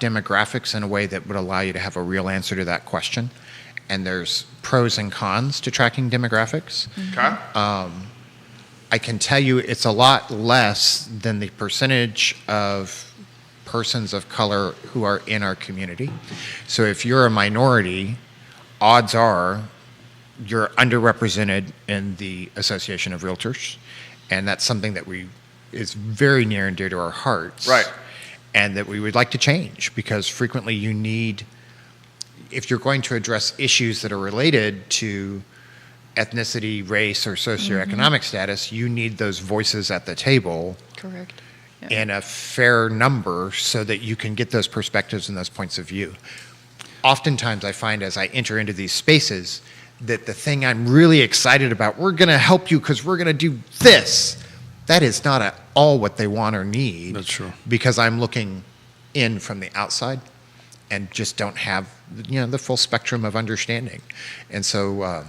C: demographics in a way that would allow you to have a real answer to that question. And there's pros and cons to tracking demographics.
A: Okay.
C: I can tell you it's a lot less than the percentage of persons of color who are in our community. So if you're a minority, odds are you're underrepresented in the Association of Realtors. And that's something that is very near and dear to our hearts.
A: Right.
C: And that we would like to change, because frequently you need, if you're going to address issues that are related to ethnicity, race, or socioeconomic status, you need those voices at the table
D: Correct. Yeah.
C: in a fair number so that you can get those perspectives and those points of view. Oftentimes I find as I enter into these spaces that the thing I'm really excited about, we're going to help you because we're going to do this, that is not at all what they want or need.
B: That's true.
C: Because I'm looking in from the outside and just don't have, the full spectrum of understanding. And so,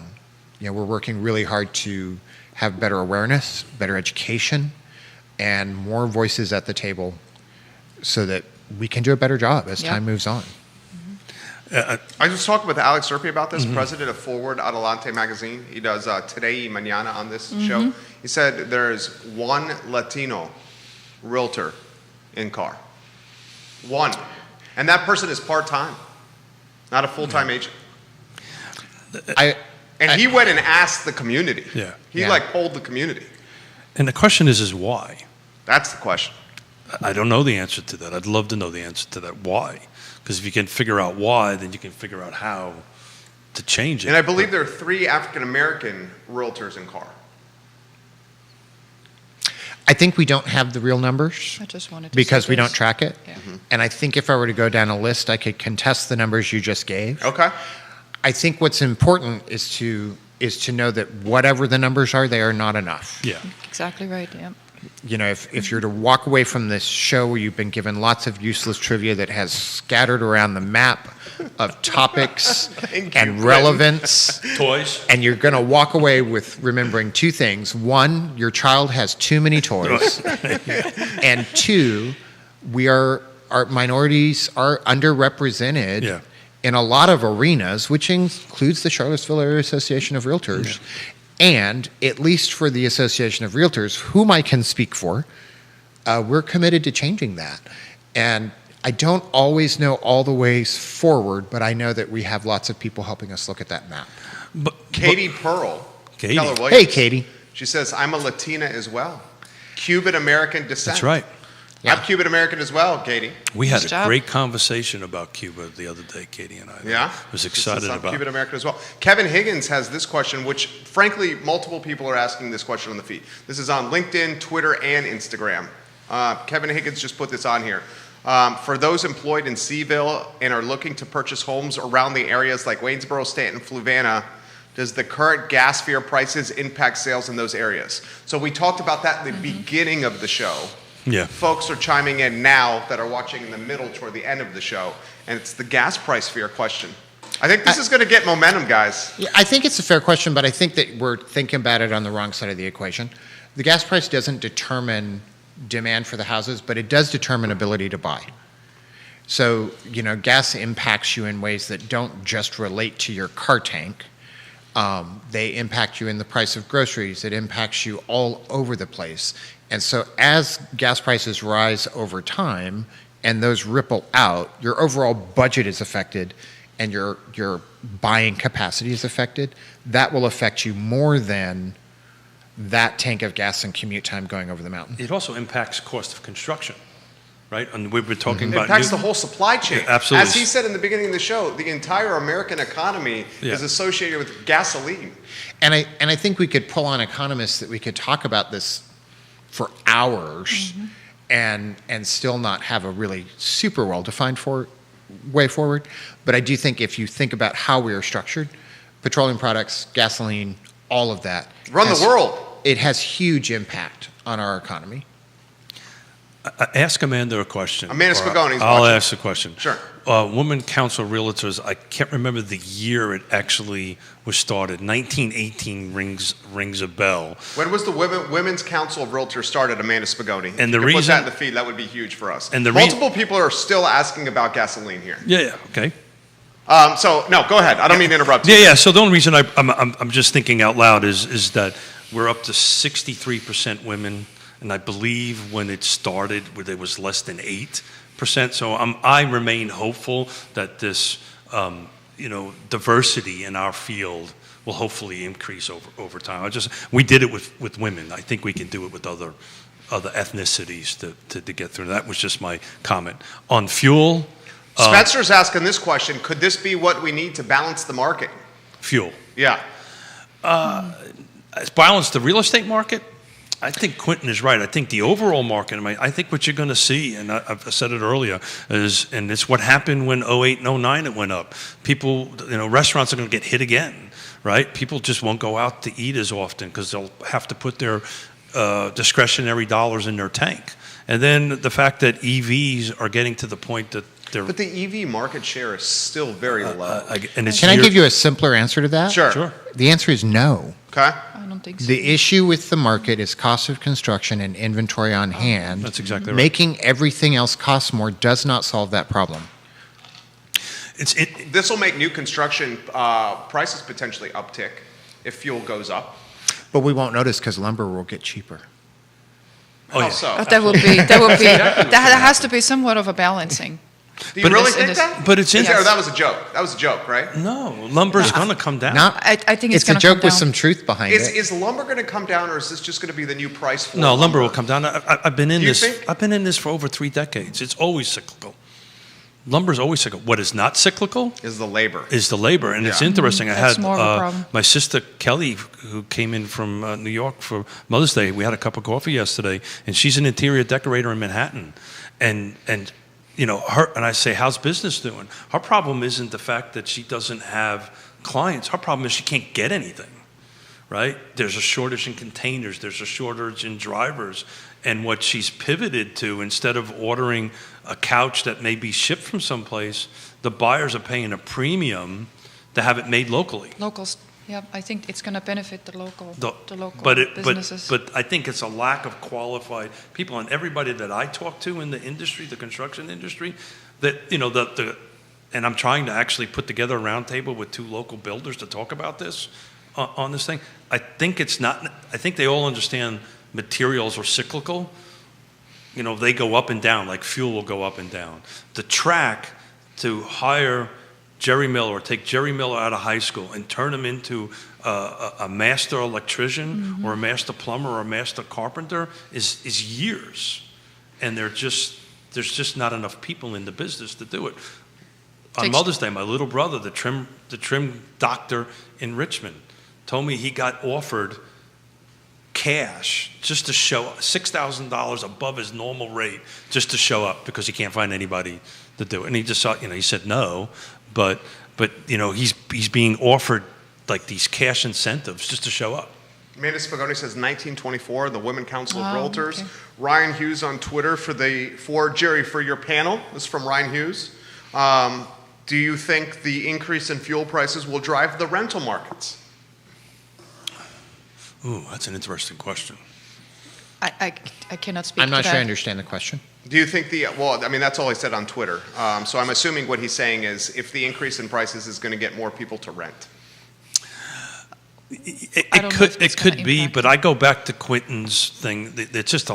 C: we're working really hard to have better awareness, better education, and more voices at the table so that we can do a better job as time moves on.
A: I was talking with Alex Serpi about this, president of Forward Adelante magazine. He does Today y Mañana on this show. He said there's one Latino realtor in CAR. One. And that person is part-time, not a full-time agent. And he went and asked the community.
B: Yeah.
A: He polled the community.
B: And the question is why?
A: That's the question.
B: I don't know the answer to that. I'd love to know the answer to that. Why? Because if you can figure out why, then you can figure out how to change it.
A: And I believe there are 3 African-American realtors in CAR.
C: I think we don't have the real numbers
D: I just wanted to
C: because
D: say
C: we
D: this.
C: don't track it.
D: Yeah.
C: And I think if I were to go down a list, I could contest the numbers you just gave.
A: Okay.
C: I think what's important is to know that whatever the numbers are, they are not enough.
B: Yeah.
D: Exactly right, yeah.
C: If you're to walk away from this show where you've been given lots of useless trivia that has scattered around the map of topics and relevance,
B: Toys.
C: and you're going to walk away with remembering 2 things. 1, your child has too many toys. And 2, our minorities are underrepresented in a lot of arenas, which includes the Charlottesville Area Association of Realtors. Yeah. And at least for the Association of Realtors, whom I can speak for, we're committed to changing that. And I don't always know all the ways forward, but I know that we have lots of people helping us look at that map.
A: Katie Pearl,
B: Katie.
A: Keller Williams.
C: Hey, Katie.
A: She says, I'm a Latina as well. Cuban-American descent.
B: That's right.
C: Yeah.
A: I'm Cuban-American as well, Katie.
B: We had
D: Nice
B: a
D: job.
B: great conversation about Cuba the other day, Katie and I.
A: Yeah?
B: I was
A: She
B: excited
A: says, I'm
B: about it.
A: Cuban-American as well. Kevin Higgins has this question, which frankly, multiple people are asking this question on the feed. This is on LinkedIn, Twitter, and Instagram. Kevin Higgins just put this on here. For those employed in Seaville and are looking to purchase homes around the areas like Waynesboro, Stanton, Fluvanna, does the current gas fare prices impact sales in those areas? So we talked about that in the beginning of the show.
B: Yeah.
A: Folks are chiming in now that are watching in the middle toward the end of the show, and it's the gas price fear question. I think this is going to get momentum, guys.
C: Yeah, I think it's a fair question, but I think that we're thinking about it on the wrong side of the equation. The gas price doesn't determine demand for the houses, but it does determine ability to buy. So, gas impacts you in ways that don't just relate to your car tank. They impact you in the price of groceries. It impacts you all over the place. And so as gas prices rise over time and those ripple out, your overall budget is affected and your buying capacity is affected. That will affect you more than that tank of gas and commute time going over the mountain.
B: It also impacts cost of construction, right? And we were talking
A: It
B: about
A: impacts the whole supply chain.
B: Yeah, absolutely.
A: As he said in the beginning of the show, the entire American economy is associated with gasoline.
C: And I think we could pull on economists that we could talk about this for hours and still not have a really super well-defined way forward. But I do think if you think about how we are structured, petroleum products, gasoline, all of that.
A: Run the world.
C: It has huge impact on our economy.
B: Ask Amanda a question.
A: Amanda
B: Or
A: Spagoni's
B: I'll
A: watching.
B: ask the question.
A: Sure.
B: Women Council Realtors, I can't remember the year it actually was started. 1918 rings a bell.
A: When was the Women's Council of Realtors started, Amanda Spagoni?
B: And
A: If
B: the
A: you could put
B: reason-
A: that in the feed, that would be huge for us.
B: And the
A: Multiple people are still asking about gasoline here.
B: Yeah, okay.
A: So, no, go ahead. I don't mean to interrupt you.
B: Yeah. So the only reason I'm just thinking out loud is that we're up to 63% women, and I believe when it started, there was less than 8%. So I remain hopeful that this, diversity in our field will hopefully increase over time. We did it with women. I think we can do it with other ethnicities to get through. That was just my comment on fuel.
A: Spencer's asking this question: could this be what we need to balance the market?
B: Fuel.
A: Yeah.
B: Balance the real estate market. I think Quentin is right. I think the overall market, I think what you're going to see, and I've said it earlier, and it's what happened when 08 and 09 it went up. People, restaurants are going to get hit again, right? People just won't go out to eat as often because they'll have to put their discretionary dollars in their tank. And then the fact that EVs are getting to the point that
A: But the EV market share is still very low.
B: and it's
C: Can I give you a simpler answer to that?
A: Sure.
B: Sure.
C: The answer is no.
A: Okay.
D: I don't think so.
C: The issue with the market is cost of construction and inventory on hand.
B: That's exactly right.
C: Making everything else cost more does not solve that problem.
A: This will make new construction prices potentially uptick if fuel goes up.
C: But we won't notice because lumber will get cheaper.
B: Oh,
A: How
B: yeah.
A: so?
D: That has to be somewhat of a balancing.
A: Do you
B: But
A: really
B: it's-
A: think that?
B: but it's in-
A: Or that was a joke. That was a joke, right?
B: No, lumber's going to come down.
D: I think it's
C: It's a
D: gonna
C: joke
D: come
C: with
D: down.
C: some truth behind it.
A: Is lumber going to come down, or is this just going to be the new price for
B: No, lumber will come down. I've been in
A: Do you
B: this.
A: think?
B: I've been in this for over 3 decades. It's always cyclical. Lumber's always cyclical. What is not cyclical
A: Is the labor.
B: is the labor, and it's
A: Yeah.
B: interesting. I
D: That's
B: had
D: more of a problem.
B: my sister Kelly, who came in from New York for Mother's Day. We had a cup of coffee yesterday, and she's an interior decorator in Manhattan, and you know her. And I say, "How's business doing?" Her problem isn't the fact that she doesn't have clients. Her problem is she can't get anything. Right? There's a shortage in containers. There's a shortage in drivers. And what she's pivoted to, instead of ordering a couch that may be shipped from someplace, the buyers are paying a premium to have it made locally.
D: Locals, yeah, I think it's going to benefit the local businesses.
B: But I think it's a lack of qualified people, and everybody that I talk to in the industry, the construction industry, that and I'm trying to actually put together a roundtable with 2 local builders to talk about this on this thing. I think they all understand materials are cyclical. You know, they go up and down, like fuel will go up and down. The track to hire Jerry Miller or take Jerry Miller out of high school and turn him into a master electrician or a master plumber or a master carpenter is years. And there's just not enough people in the business to do it. On Mother's Day, my little brother, the trim doctor in Richmond, told me he got offered cash just to show up, $6,000 above his normal rate just to show up because he can't find anybody to do it. And he just saw, he said no, but he's being offered like these cash incentives just to show up.
A: Amanda Spagoni says 1924, the Women Council of
D: Oh,
A: Realtors.
D: okay.
A: Ryan Hughes on Twitter for Jerry, for your panel. This is from Ryan Hughes. Do you think the increase in fuel prices will drive the rental markets?
B: Ooh, that's an interesting question.
D: I cannot speak
C: I'm not
D: to
C: sure I
D: that.
C: understand the question.
A: Do you think that's all he said on Twitter. So I'm assuming what he's saying is if the increase in prices is going to get more people to rent.
D: I don't know if
B: It
D: it's
B: could
D: gonna
B: be,
D: impact
B: but I go back to Quentin's thing. It's just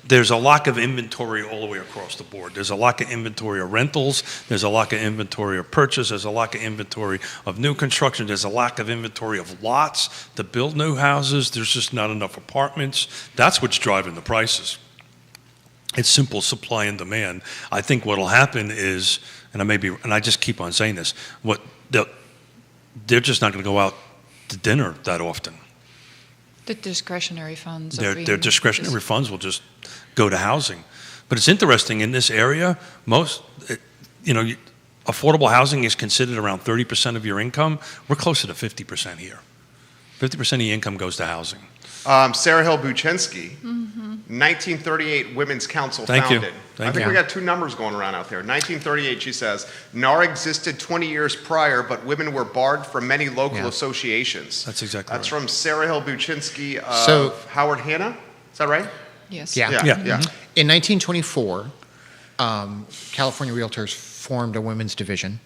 B: there's a lack of inventory all the way across the board. There's a lack of inventory of rentals. There's a lack of inventory of purchase. There's a lack of inventory of new construction. There's a lack of inventory of lots to build new houses. There's just not enough apartments. That's what's driving the prices. It's simple supply and demand. I think what'll happen is, and I just keep on saying this, they're just not going to go out to dinner that often.
D: The discretionary funds. are
B: Their
D: being
B: discretionary
D: just-
B: funds will just go to housing. But it's interesting, in this area, affordable housing is considered around 30% of your income. We're closer to 50% here. 50% of your income goes to housing.
A: Sarah Hill Buchensky, 1938 Women's Council
B: Thank you.
A: founded.
B: Thank
A: I think
C: you.
A: we got 2 numbers going around out there. 1938, she says, NAR existed 20 years prior, but women were barred from many local
C: Yeah.
A: associations.
B: That's exactly
A: That's
B: right.
A: from Sarah Hill Buchensky of
C: So-
A: Howard Hanna. Is that right?
D: Yes.
C: Yeah.
A: Yeah.
C: In 1924, California Realtors formed a women's division,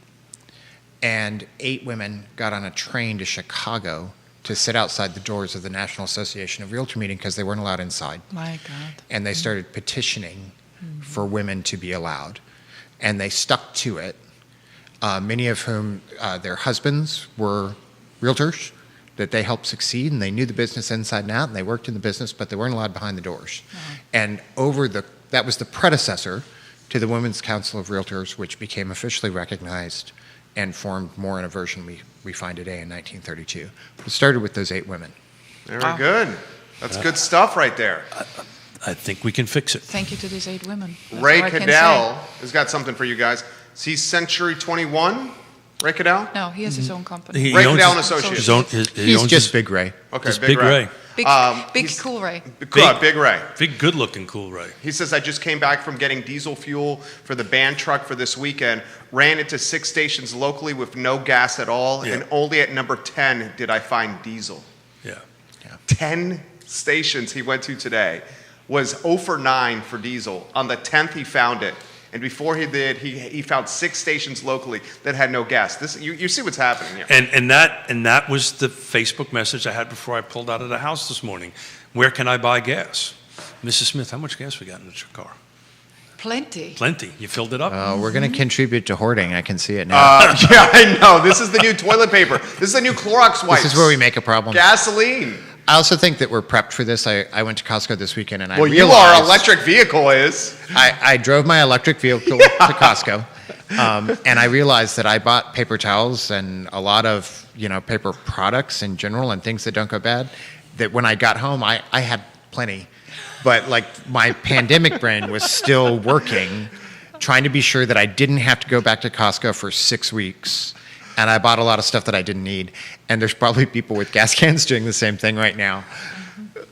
C: and 8 women got on a train to Chicago to sit outside the doors of the National Association of Realtor meeting because they weren't allowed inside.
D: My God.
C: And they started petitioning for women to be allowed. And they stuck to it, many of whom their husbands were realtors, that they helped succeed, and they knew the business inside and out, and they worked in the business, but they weren't allowed behind the doors. And that was the predecessor to the Women's Council of Realtors, which became officially recognized and formed more in a version we find today in 1932. But it started with those 8 women.
A: Very
D: Wow.
A: good. That's good stuff right there.
B: I think we can fix it.
D: Thank you to these 8 women. That's
A: Ray
D: all I can
A: Cadell has got something for you guys. He's Century 21. Ray Cadell?
D: say. No, he has his own company.
B: He
A: Ray
B: owns
A: Cadell and
B: his-
A: Associates.
B: his own- he
C: He's
B: owns
C: just
B: his-
C: Big Ray.
A: Okay,
B: It's Big Ray.
D: Big Cool Ray.
A: Big Ray.
B: Big, good-looking Cool Ray.
A: He says, I just came back from getting diesel fuel for the band truck for this weekend, ran into 6 stations locally with no gas at all,
B: Yeah.
A: and only at number 10 did I find diesel.
B: Yeah.
A: 10 stations he went to today, was 0 for 9 for diesel. On the 10th, he found it. And before he did, he found 6 stations locally that had no gas. This, you see what's happening here.
B: And that was the Facebook message I had before I pulled out of the house this morning. Where can I buy gas? Mrs. Smith, how much gas we got in your car?
D: Plenty.
B: Plenty. You filled it up?
C: We're going to contribute to hoarding. I can see it now.
A: Yeah, I know. This is the new toilet paper. This is the new Clorox wipes.
C: This is where we make a problem.
A: Gasoline.
C: I also think that we're prepped for this. I went to Costco this weekend and I
A: Well,
C: realized...
A: our electric vehicle is.
C: I drove my electric vehicle to Costco, and I realized that I bought paper towels and a lot of paper products in general and things that don't go bad. That when I got home, I had plenty, but like my pandemic brain was still working, trying to be sure that I didn't have to go back to Costco for 6 weeks. And I bought a lot of stuff that I didn't need. And there's probably people with gas cans doing the same thing right now.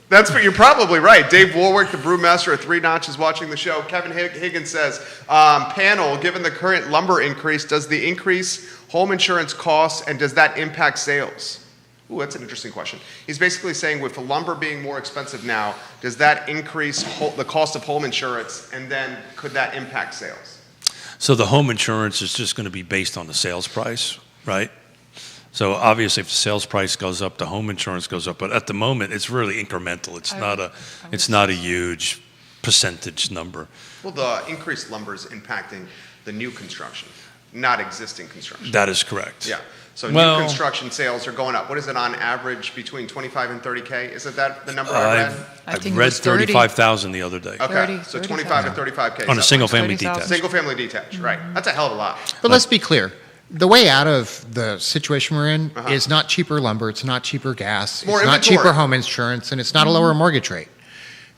A: You're probably right. Dave Warwick, the brewmaster at 3 Notches, watching the show. Kevin Higgins says, panel, given the current lumber increase, does the increase home insurance costs and does that impact sales? Ooh, that's an interesting question. He's basically saying with the lumber being more expensive now, does that increase the cost of home insurance and then could that impact sales?
B: So the home insurance is just going to be based on the sales price, right? So obviously, if the sales price goes up, the home insurance goes up. But at the moment, it's really incremental. It's not a huge percentage number.
A: Well, the increased lumber is impacting the new construction, not existing construction.
B: That is correct.
A: Yeah. So new construction sales are going up. What is it on average between 25 and 30K? Is it that the number I read?
B: I've read 35,000 the other day.
A: Okay, 30, so 25 and 35K.
B: On a single-family detached.
A: Single-family detached, right. That's a hell of a lot.
C: But let's be clear. The way out of the situation we're in is not cheaper lumber, it's not cheaper gas, it's not cheaper home insurance, and it's not a lower mortgage rate.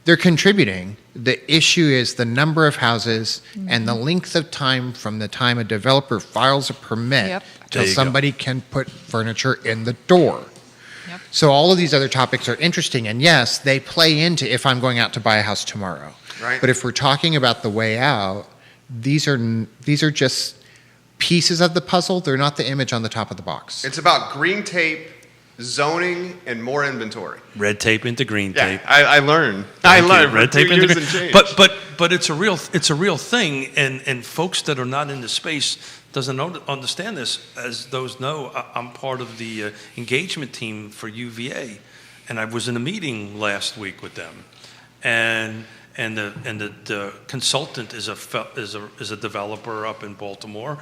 C: They're contributing. The issue is the number of houses and the length of time from the time a developer files a permit till somebody can put furniture in the door.
D: Yep.
C: So all of these other topics are interesting, and yes, they play into if I'm going out to buy a house tomorrow.
A: Right.
C: But if we're talking about the way out, these are just pieces of the puzzle. They're not the image on the top of the box.
A: It's about green tape, zoning, and more inventory.
B: Red tape into green tape.
A: I learned. I learned.
B: Red tape into green
A: tape.
B: But it's a real thing, and folks that are not in the space doesn't understand this. As those know, I'm part of the engagement team for UVA, and I was in a meeting last week with them, and the consultant is a developer up in Baltimore.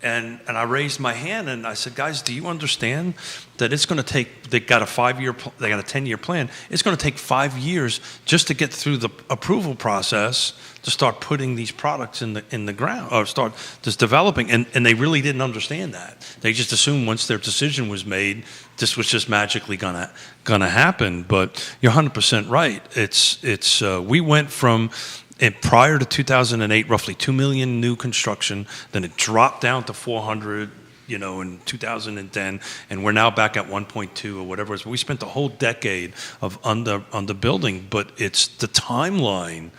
B: And I raised my hand and I said, guys, do you understand that it's going to take, they got a 10-year plan. It's going to take 5 years just to get through the approval process to start putting these products in the ground or start just developing. And they really didn't understand that. They just assumed once their decision was made, this was just magically gonna happen. But you're 100% right. It's we went from, and prior to 2008, roughly 2 million new construction. Then it dropped down to 400, in 2010, and we're now back at 1.2 or whatever it is. We spent a whole decade of under building, but it's the timeline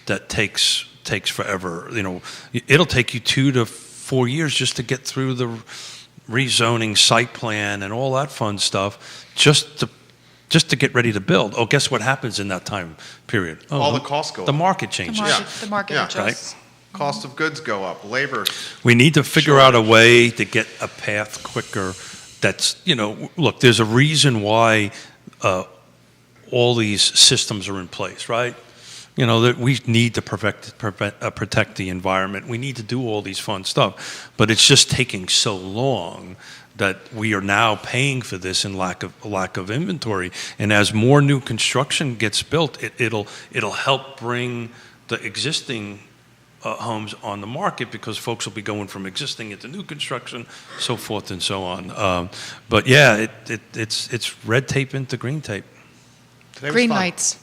B: that takes forever. It'll take you 2 to 4 years just to get through the rezoning, site plan, and all that fun stuff, just to get ready to build. Oh, guess what happens in that time period? Oh,
A: all the costs go up.
B: The market changes.
D: The market adjusts.
A: Right? Cost of goods go up. Labor.
B: We need to figure out a way to get a path quicker. That's, look, there's a reason why all these systems are in place, right? That we need to protect the environment. We need to do all these fun stuff, but it's just taking so long that we are now paying for this in lack of inventory. And as more new construction gets built, it'll help bring the existing homes on the market because folks will be going from existing into new construction, so forth and so on. But yeah, it's red tape into green tape.
A: Today was
D: Green
A: fun.
D: lights.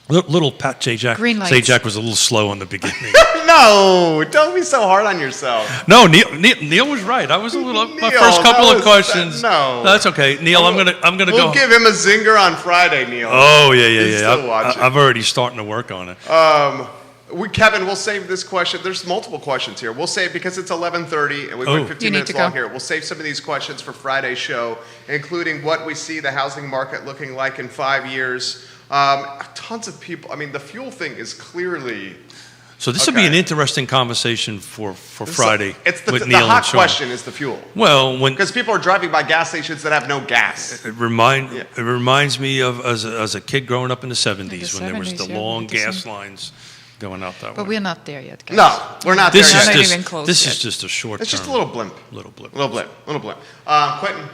B: Little Pat Sajak.
D: Green lights.
B: Sajak was a little slow in the beginning.
A: No, don't be so hard on yourself.
B: No, Neil was right. I was a little. My
A: Neil,
B: first couple
A: that
B: of
A: was-
B: questions.
A: no.
B: That's okay. Neil, I'm gonna
A: We'll
B: go.
A: give him a zinger on Friday, Neil.
B: Oh yeah.
A: He's still watching.
B: I've already starting to work on it.
A: Kevin, we'll save this question. There's multiple questions here. We'll save because it's 11:30 and we went 15
D: You need
A: minutes
D: to go.
A: long here. We'll save some of these questions for Friday's show, including what we see the housing market looking like in 5 years. Tons of people. I mean, the fuel thing is clearly.
B: So this would be an
A: Okay.
B: interesting conversation for Friday
A: It's
B: with
A: the
B: Neil
A: hot
B: and Sean.
A: question is the fuel.
B: Well,
A: Because people are driving by gas stations that have no gas.
B: it reminds me of as a kid growing up in the 70s when there was
D: 70s,
B: the
D: yeah,
B: long
D: with the
B: gas
D: sun.
B: lines going out that
D: But
B: way.
D: we're not there yet, guys.
A: No, we're not
B: This
A: there
B: is
A: yet.
D: not
B: just
D: even close
B: this
D: yet.
B: is just a short.
A: It's just a
B: term.
A: little blimp.
B: Little blip.
A: Little blip. Quentin,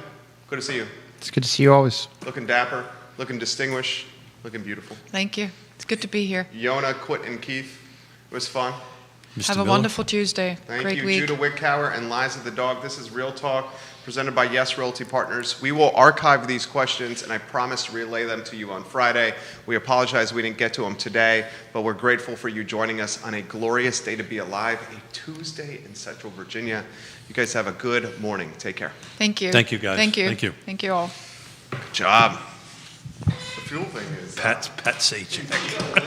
A: good to see you.
C: It's good to see you always.
A: Looking dapper, looking distinguished, looking beautiful.
D: Thank you. It's good to be here.
A: Yona, Quit, and Keith. It was fun.
B: Mr.
D: Have a
B: Miller?
D: wonderful Tuesday.
A: Thank
D: Great
A: you,
D: week.
A: Judah Wickhauer and Liza the dog. This is Real Talk, presented by Yes Realty Partners. We will archive these questions, and I promise to relay them to you on Friday. We apologize we didn't get to them today, but we're grateful for you joining us on a glorious day to be alive, a Tuesday in Central Virginia. You guys have a good morning. Take care.
D: Thank you.
B: Thank you, guys.
D: Thank you.
B: Thank you.
D: Thank you all.
A: Good job. The fuel thing is...
B: Pat Sajak.